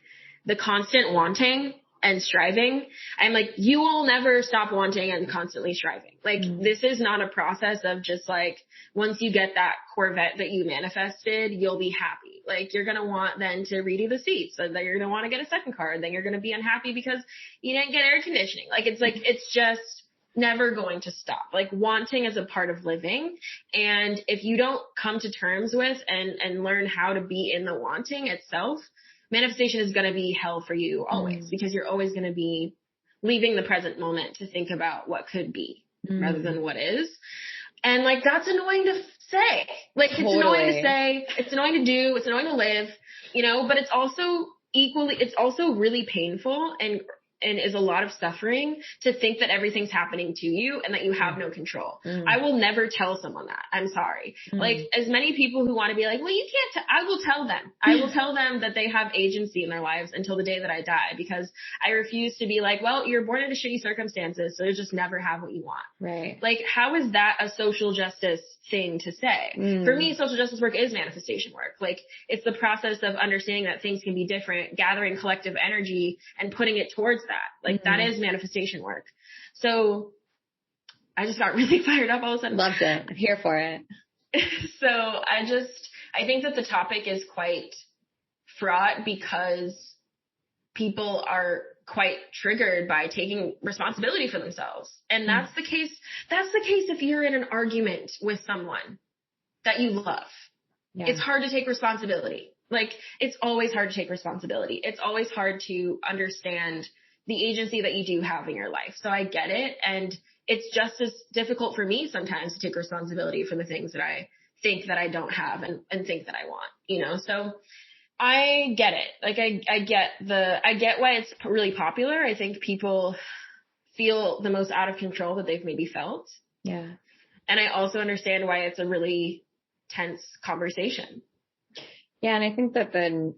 the constant wanting and striving, I'm like, you will never stop wanting and constantly striving. Like this is not a process of just like, once you get that Corvette that you manifested, you'll be happy. Like you're going to want then to redo the seats, so then you're going to want to get a second car, and then you're going to be unhappy because you didn't get air conditioning. Like it's like, it's just never going to stop. Like wanting is a part of living. And if you don't come to terms with and learn how to be in the wanting itself, manifestation is going to be hell for you always, because you're always going to be leaving the present moment to think about what could be rather than what is. And like, that's annoying to say. Like, it's annoying to say, it's annoying to do, it's annoying to live, you know, but it's also really painful and is a lot of suffering to think that everything's happening to you and that you have no control. I will never tell someone that. I'm sorry. Like as many people who want to be like, well, you can't, I will tell them. I will tell them that they have agency in their lives until the day that I die, because I refuse to be like, well, you're born into shitty circumstances, so you just never have what you want. Right. Like, how is that a social justice thing to say? For me, social justice work is manifestation work. Like, it's the process of understanding that things can be different, gathering collective energy and putting it towards that. Like, that is manifestation work. So I just got really fired up all of a sudden. Loved it. I'm here for it. So I think that the topic is quite fraught because people are quite triggered by taking responsibility for themselves. And that's the case. That's the case if you're in an argument with someone that you love. Yeah. It's hard to take responsibility. Like, it's always hard to take responsibility. It's always hard to understand the agency that you do have in your life. So I get it. And it's just as difficult for me sometimes to take responsibility for the things that I think that I don't have and think that I want, you know? So I get it. Like I get why it's really popular. I think people feel the most out of control that they've maybe felt. Yeah. And I also understand why it's a really tense conversation. Yeah. And I think that then,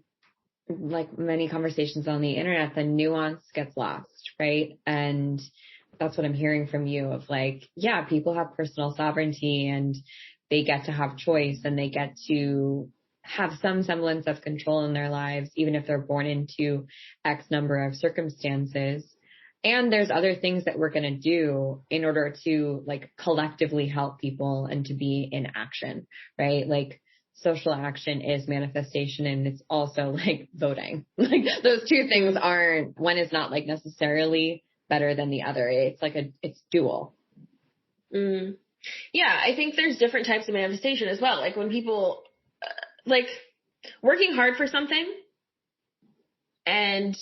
like many conversations on the internet, the nuance gets lost, right? And that's what I'm hearing from you of like, yeah, people have personal sovereignty and they get to have choice and they get to have some semblance of control in their lives, even if they're born into X number of circumstances. And there's other things that we're going to do in order to like collectively help people and to be in action, right? Like social action is manifestation and it's also like voting. Like those two things aren't, one is not like necessarily better than the other. It's like it's dual. Mm. Yeah, I think there's different types of manifestation as well. Like when people like working hard for something and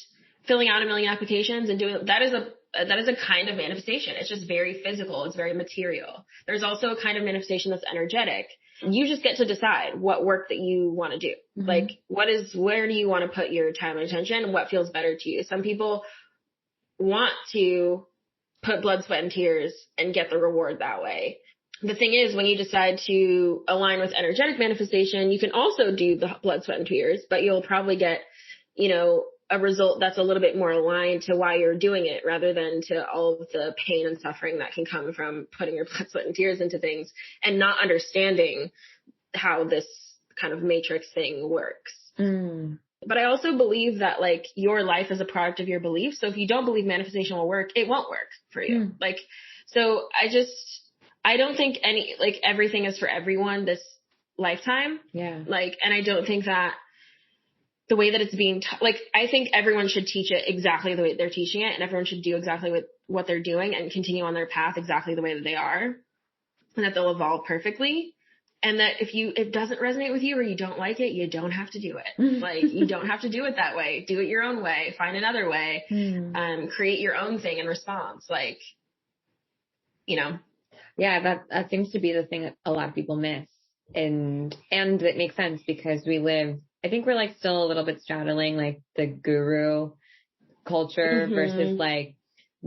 filling out a million applications and doing that is a kind of manifestation. It's just very physical. It's very material. There's also a kind of manifestation that's energetic. You just get to decide what work that you want to do. Mm-hmm. Like where do you want to put your time and attention? What feels better to you? Some people want to put blood, sweat, and tears and get the reward that way. The thing is, when you decide to align with energetic manifestation, you can also do the blood, sweat, and tears, but you'll probably get, a result that's a little bit more aligned to why you're doing it rather than to all of the pain and suffering that can come from putting your blood, sweat, and tears into things and not understanding how this kind of matrix thing works. Mm. But I also believe that like your life is a product of your beliefs. So if you don't believe manifestation will work, it won't work for you. Mm. Like, so I don't think everything is for everyone this lifetime. Yeah. Like, and I don't think that the way that it's being I think everyone should teach it exactly the way they're teaching it, and everyone should do exactly what they're doing and continue on their path exactly the way that they are, and that they'll evolve perfectly. And that if it doesn't resonate with you or you don't like it, you don't have to do it. Like, you don't have to do it that way. Do it your own way. Find another way. Create your own thing in response. Like, Yeah, that seems to be the thing that a lot of people miss. And it makes sense because I think we're like still a little bit straddling like the guru culture versus like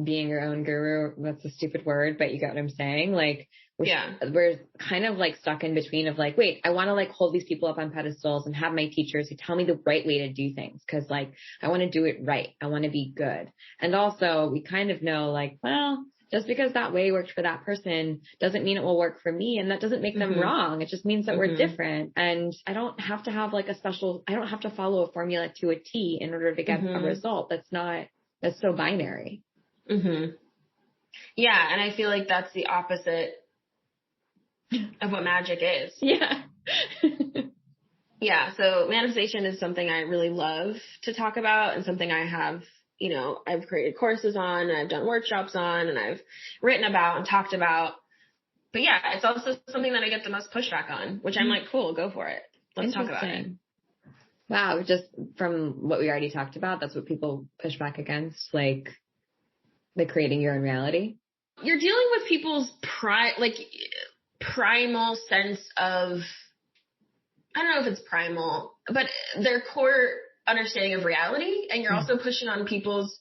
being your own guru. That's a stupid word, but you get what I'm saying? Like, we're kind of like stuck in between of like, wait, I want to like hold these people up on pedestals and have my teachers who tell me the right way to do things. Cause like, I want to do it right. I want to be good. And also we kind of know like, well, just because that way worked for that person doesn't mean it will work for me. And that doesn't make them wrong. It just means that we're different. And I don't have to have like I don't have to follow a formula to a T in order to get a result. That's so binary. Yeah. And I feel like that's the opposite of what magic is. Yeah. Yeah. So manifestation is something I really love to talk about and something I have, I've created courses on, and I've done workshops on, and I've written about and talked about. But yeah, it's also something that I get the most pushback on, which I'm like, cool, go for it. Let's talk about it. Wow. Just from what we already talked about, that's what people push back against, like the creating your own reality. You're dealing with people's primal sense of, I don't know if it's primal, but their core understanding of reality. And you're also pushing on people's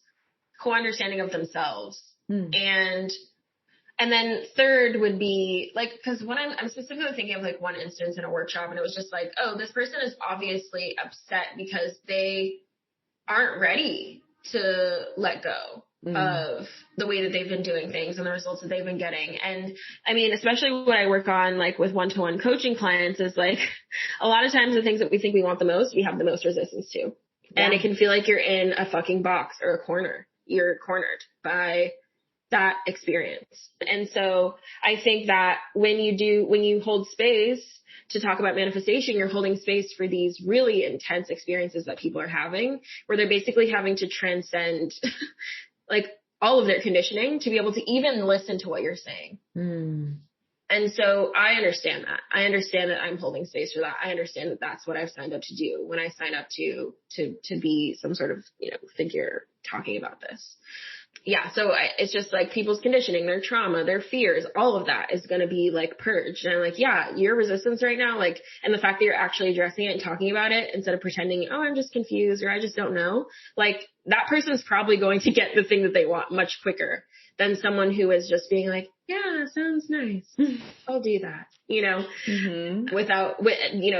core understanding of themselves. And then third would be like, cause when I'm specifically thinking of like one instance in a workshop, and it was just like, oh, this person is obviously upset because they aren't ready to let go of the way that they've been doing things and the results that they've been getting. And I mean, especially when I work on like with one-to-one coaching clients is like a lot of times the things that we think we want the most, we have the most resistance to. Yeah. And it can feel like you're in a fucking box or a corner. You're cornered by that experience. And so I think that when you hold space to talk about manifestation, you're holding space for these really intense experiences that people are having, where they're basically having to transcend like all of their conditioning to be able to even listen to what you're saying. And so I understand that. I understand that I'm holding space for that. I understand that that's what I've signed up to do when I sign up to be some sort of, figure talking about this. yeah, so it's just like people's conditioning, their trauma, their fears, all of that is going to be like purged. And I'm like, yeah, your resistance right now, like, and the fact that you're actually addressing it and talking about it instead of pretending, oh, I'm just confused or I just don't know, like that person's probably going to get the thing that they want much quicker than someone who is just being like, yeah, sounds nice. I'll do that, without,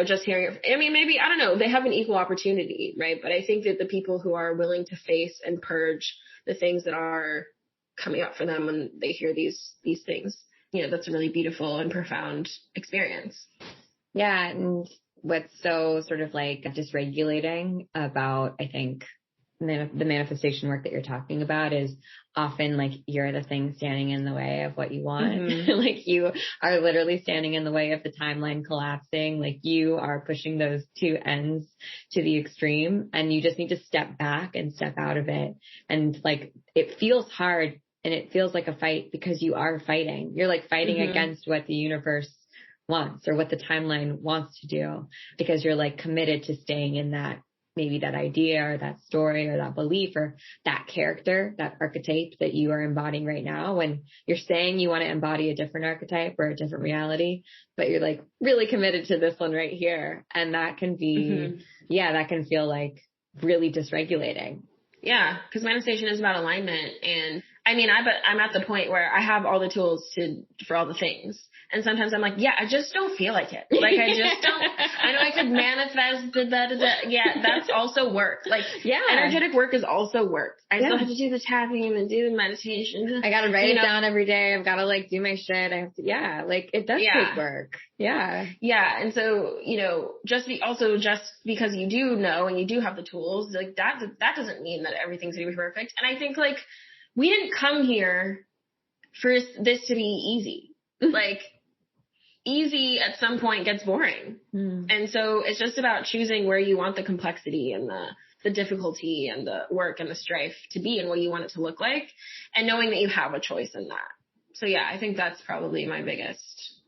just hearing it. I mean, maybe, I don't know, they have an equal opportunity, right? But I think that the people who are willing to face and purge the things that are coming up for them when they hear these things, that's a really beautiful and profound experience. Yeah. And what's so sort of like dysregulating about, I think, the manifestation work that you're talking about is often like you're the thing standing in the way of what you want. Like you are literally standing in the way of the timeline collapsing. Like you are pushing those two ends to the extreme, and you just need to step back and step out of it. And like it feels hard and it feels like a fight because you are fighting. You're like fighting against what the universe wants or what the timeline wants to do, because you're like committed to staying in that, maybe that idea or that story or that belief or that character, that archetype that you are embodying right now, when you're saying you want to embody a different archetype or a different reality, but you're like really committed to this one right here. And that can be, that can feel like really dysregulating. Yeah, because manifestation is about alignment. And I mean, I'm at the point where I have all the tools for all the things. And sometimes I'm like, yeah, I just don't feel like it. Like, I just don't, I know I could manifest, yeah, that's also work. Like, energetic work is also work. I still have to do the tapping and do the meditation. I got to write it down every day. I've got to like do my shit. I have to, like it does take work. Yeah. Yeah. And so, just because you do know and you do have the tools, like that doesn't mean that everything's going to be perfect. And I think like we didn't come here for this to be easy. Like, easy at some point gets boring. And so it's just about choosing where you want the complexity and the difficulty and the work and the strife to be and what you want it to look like, and knowing that you have a choice in that. So yeah, I think that's probably my biggest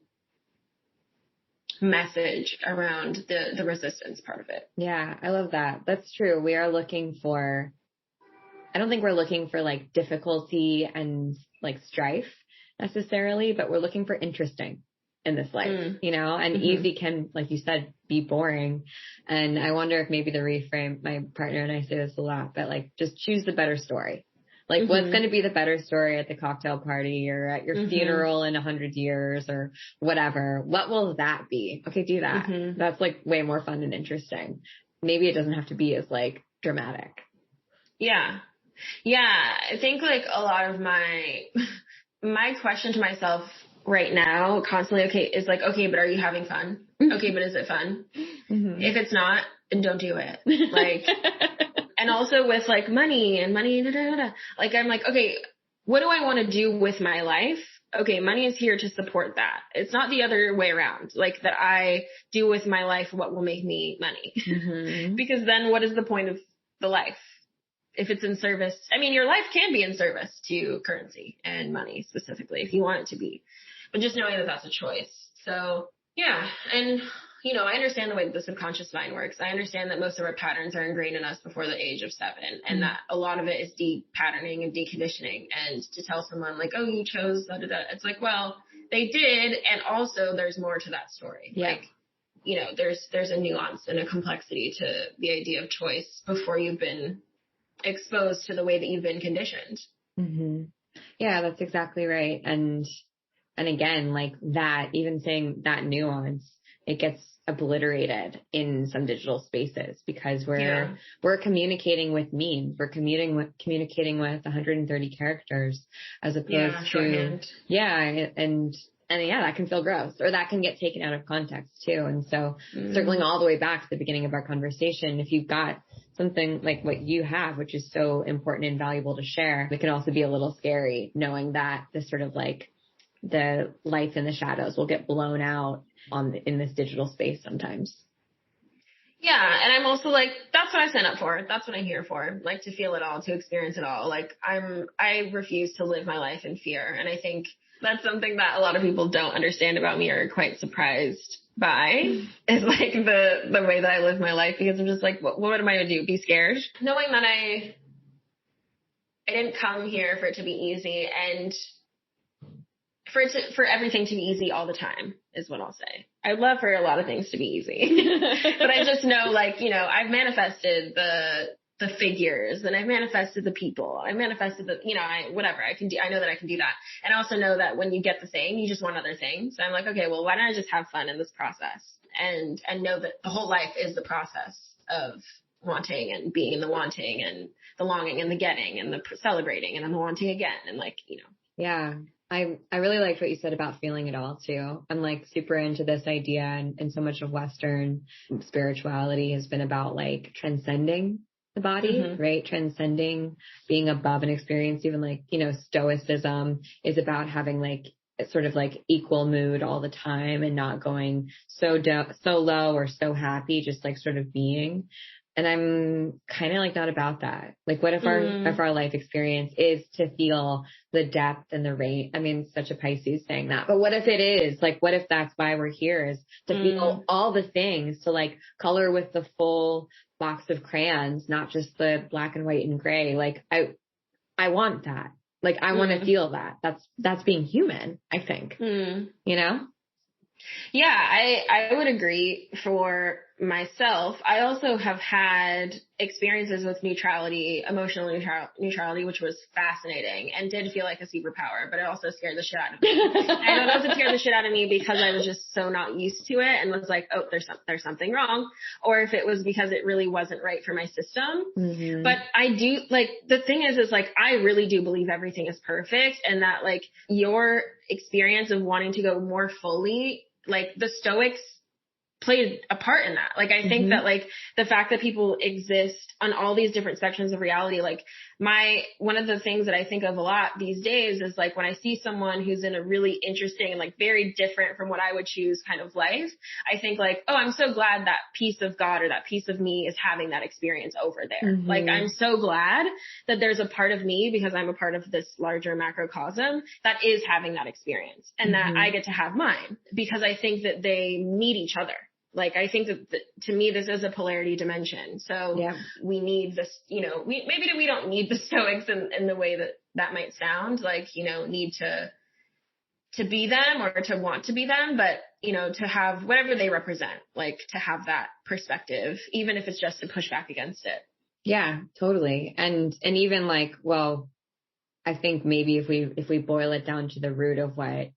message around the resistance part of it. Yeah, I love that. That's true. We are looking for, I don't think we're looking for like difficulty and like strife necessarily, but we're looking for interesting in this life, and easy can, like you said, be boring. And I wonder if maybe the reframe, my partner and I say this a lot, but like just choose the better story. Like what's going to be the better story at the cocktail party or at your funeral in 100 years or whatever? What will that be? Okay, do that. That's like way more fun and interesting. Maybe it doesn't have to be as like dramatic. Yeah. Yeah. I think like a lot of my question to myself right now constantly, is like, okay, but are you having fun? Okay, but is it fun? If it's not, then don't do it. Like, and also with like money, like, I'm like, okay, what do I want to do with my life? Okay, money is here to support that. It's not the other way around. Like that I do with my life what will make me money. Because then what is the point of the life? If it's in service, I mean, your life can be in service to currency and money specifically if you want it to be, but just knowing that that's a choice. So yeah. And, I understand the way that the subconscious mind works. I understand that most of our patterns are ingrained in us before the age of 7 and that a lot of it is de-patterning and deconditioning. And to tell someone like, oh, you chose da, da, da. It's like, well, they did. And also there's more to that story. Yeah. Like, there's a nuance and a complexity to the idea of choice before you've been exposed to the way that you've been conditioned. Yeah, that's exactly right. And again, like that, even saying that nuance, it gets obliterated in some digital spaces because we're communicating with memes. We're communicating with 130 characters as opposed to, and that can feel gross, or that can get taken out of context too. And so circling all the way back to the beginning of our conversation, if you've got something like what you have, which is so important and valuable to share, it can also be a little scary knowing that this sort of like the lights in the shadows will get blown out in this digital space sometimes. Yeah. And I'm also like, that's what I signed up for. That's what I'm here for. Like to feel it all, to experience it all. Like I refuse to live my life in fear. And I think that's something that a lot of people don't understand about me or are quite surprised by is like the way that I live my life, because I'm just like, what am I going to do? Be scared? Knowing that I didn't come here for it to be easy, and for everything to be easy all the time is what I'll say. I'd love for a lot of things to be easy, but I just know, like, you know, I've manifested the figures, and I've manifested the people. I manifested the, you know, I know that I can do that. And I also know that when you get the thing, you just want other things. So I'm like, okay, well, why don't I just have fun in this process and know that the whole life is the process of wanting and being in the wanting and the longing and the getting and the celebrating and then the wanting again. And like, you know. Yeah. I really liked what you said about feeling it all too. I'm like super into this idea, and so much of Western spirituality has been about like transcending the body, right? Transcending, being above an experience. Even like, you know, Stoicism is about having like sort of like equal mood all the time and not going so low or so happy, just like sort of being. And I'm kind of like not about that. Like, what if our life experience is to feel the depth and the rate? I mean, such a Pisces saying that, but what if it is like, what if that's why we're here, is to feel all the things, to like color with the full box of crayons, not just the black and white and gray. Like, I want that. Like, I want to feel that. That's being human, I think, you know? Yeah, I would agree for myself. I also have had experiences with neutrality, emotional neutrality, which was fascinating and did feel like a superpower, but it also scared the shit out of me. I don't know if it scared the shit out of me because I was just so not used to it and was like, oh, there's something wrong, or if it was because it really wasn't right for my system. But I do, like, the thing is like, I really do believe everything is perfect, and that like your experience of wanting to go more fully, like the Stoics played a part in that. Like, I think that like the fact that people exist on all these different sections of reality, like one of the things that I think of a lot these days is like when I see someone who's in a really interesting and like very different from what I would choose kind of life, I think like, oh, I'm so glad that piece of God or that piece of me is having that experience over there. Like, I'm so glad that there's a part of me, because I'm a part of this larger macrocosm, that is having that experience, and that I get to have mine, because I think that they need each other. Like, I think that to me, this is a polarity dimension. So we need this, you know, maybe we don't need the Stoics in the way that might sound like, you know, need to be them or to want to be them, but, you know, to have whatever they represent, like to have that perspective, even if it's just to push back against it. Yeah, totally. And even like, well, I think maybe if we boil it down to the root of what,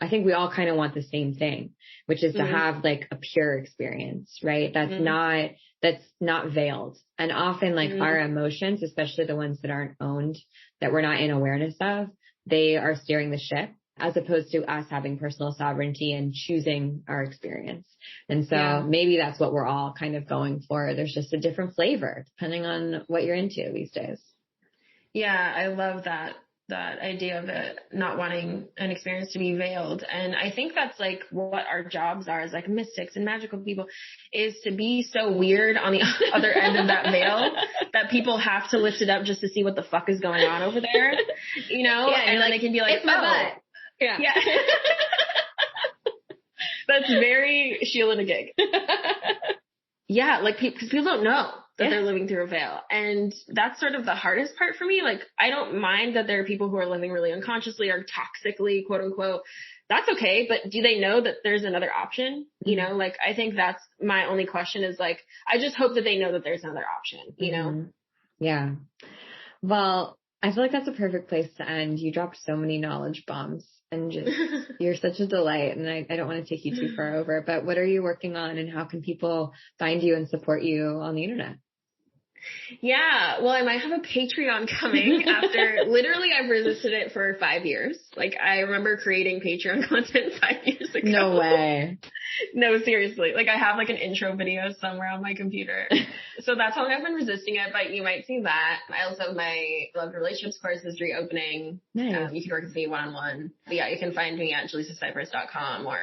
I think we all kind of want the same thing, which is to have like a pure experience, right? That's not veiled. And often like our emotions, especially the ones that aren't owned, that we're not in awareness of, they are steering the ship, as opposed to us having personal sovereignty and choosing our experience. And so maybe that's what we're all kind of going for. There's just a different flavor depending on what you're into these days. Yeah, I love that idea of it not wanting an experience to be veiled. And I think that's like what our jobs are as like mystics and magical people, is to be so weird on the other end of that veil that people have to lift it up just to see what the fuck is going on over there, you know? Yeah, and then they can be like, it's my butt. Yeah. That's very Sheila and a gig. Yeah, like, because people don't know that they're living through a veil. And that's sort of the hardest part for me. Like, I don't mind that there are people who are living really unconsciously or toxically, quote unquote. That's okay. But do they know that there's another option? You know, like, I think that's my only question, is like, I just hope that they know that there's another option, you know? Yeah. Well, I feel like that's a perfect place to end. You dropped so many knowledge bombs, and just, you're such a delight. And I don't want to take you too far over, but what are you working on, and how can people find you and support you on the internet? Yeah, well, I might have a Patreon coming after, literally, I've resisted it for 5 years. Like, I remember creating Patreon content 5 years ago. No way. No, seriously. Like, I have like an intro video somewhere on my computer. So that's how long I've been resisting it, but you might see that. I also have my Love Relationships course is reopening. Nice. You can work with me one-on-one. But yeah, you can find me at JaliessaSipress.com or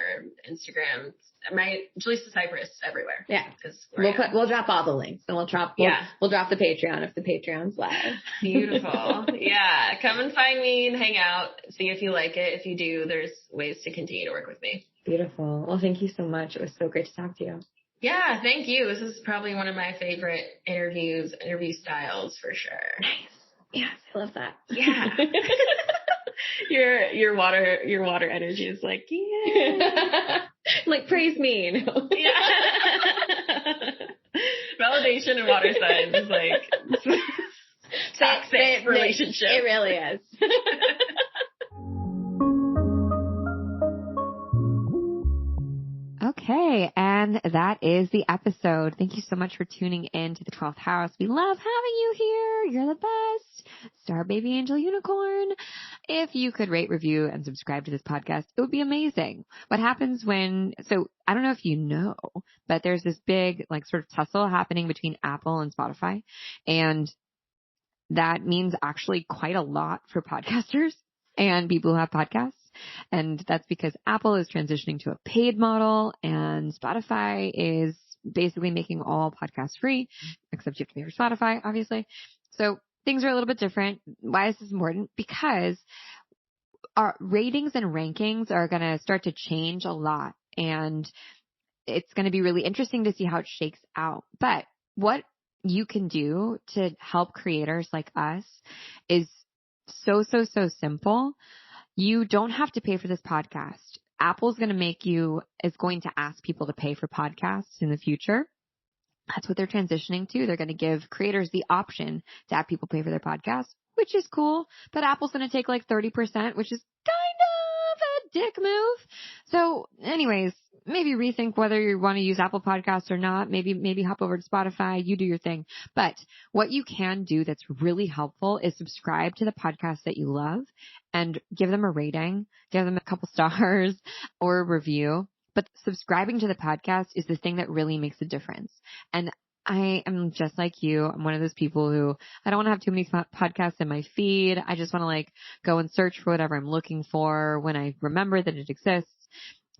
Instagram. My Jaliessa Sipress everywhere. Yeah. We'll drop all the links, and we'll drop the Patreon if the Patreon's live. Beautiful. Yeah. Come and find me and hang out. See if you like it. If you do, there's ways to continue to work with me. Beautiful. Well, thank you so much. It was so great to talk to you. Yeah, thank you. This is probably one of my favorite interview styles for sure. Nice. Yes, I love that. Yeah. your water energy is like, yeah. Like, praise me. You know? Yeah. Validation and water signs is like toxic relationship. It really is. Okay, and that is the episode. Thank you so much for tuning in to the 12th house. We love having you here. You're the best. Star baby angel unicorn. If you could rate, review, and subscribe to this podcast, it would be amazing. What happens so I don't know if you know, but there's this big like sort of tussle happening between Apple and Spotify. And that means actually quite a lot for podcasters and people who have podcasts. And that's because Apple is transitioning to a paid model and Spotify is basically making all podcasts free, except you have to pay for Spotify, obviously. So things are a little bit different. Why is this important? Because our ratings and rankings are going to start to change a lot, and it's going to be really interesting to see how it shakes out. But what you can do to help creators like us is so simple. You don't have to pay for this podcast. Apple's going to ask people to pay for podcasts in the future. That's what they're transitioning to. They're going to give creators the option to have people pay for their podcasts, which is cool. But Apple's going to take like 30%, which is kind of a dick move. So anyways, maybe rethink whether you want to use Apple Podcasts or not. Maybe hop over to Spotify. You do your thing. But what you can do that's really helpful is subscribe to the podcast that you love and give them a rating, give them a couple stars or a review. But subscribing to the podcast is the thing that really makes a difference. And I am just like you. I'm one of those people who I don't want to have too many podcasts in my feed. I just want to like go and search for whatever I'm looking for when I remember that it exists,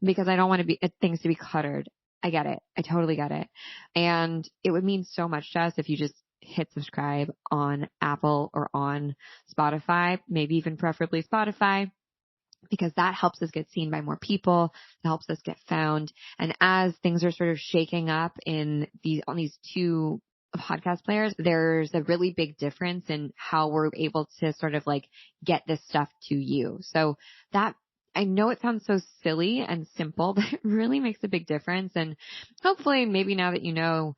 because I don't want things to be cluttered. I get it. I totally get it. And it would mean so much to us if you just hit subscribe on Apple or on Spotify, maybe even preferably Spotify, because that helps us get seen by more people. It helps us get found. And as things are sort of shaking up on these two podcast players, there's a really big difference in how we're able to sort of like get this stuff to you. So that, I know it sounds so silly and simple, but it really makes a big difference. And hopefully maybe now that you know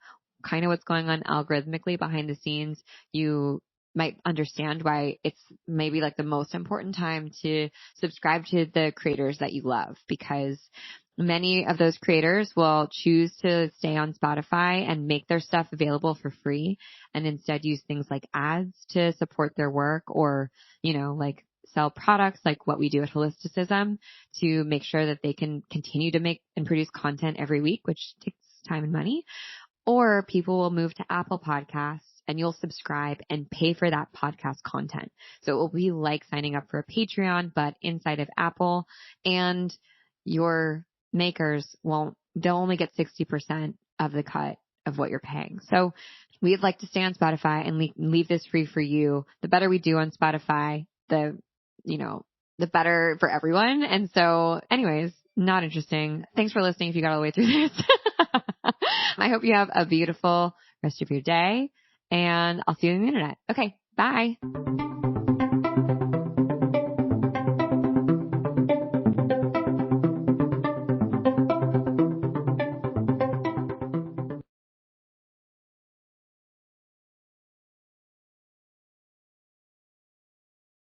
kind of what's going on algorithmically behind the scenes, you might understand why it's maybe like the most important time to subscribe to the creators that you love, because many of those creators will choose to stay on Spotify and make their stuff available for free and instead use things like ads to support their work, or, like sell products like what we do at Holisticism to make sure that they can continue to make and produce content every week, which takes time and money. Or people will move to Apple Podcasts and you'll subscribe and pay for that podcast content. So it will be like signing up for a Patreon, but inside of Apple, and your makers they'll only get 60% of the cut of what you're paying. So we'd like to stay on Spotify and leave this free for you. The better we do on Spotify, the better for everyone. And so anyways, not interesting. Thanks for listening if you got all the way through this. I hope you have a beautiful rest of your day, and I'll see you on the internet. Okay, bye.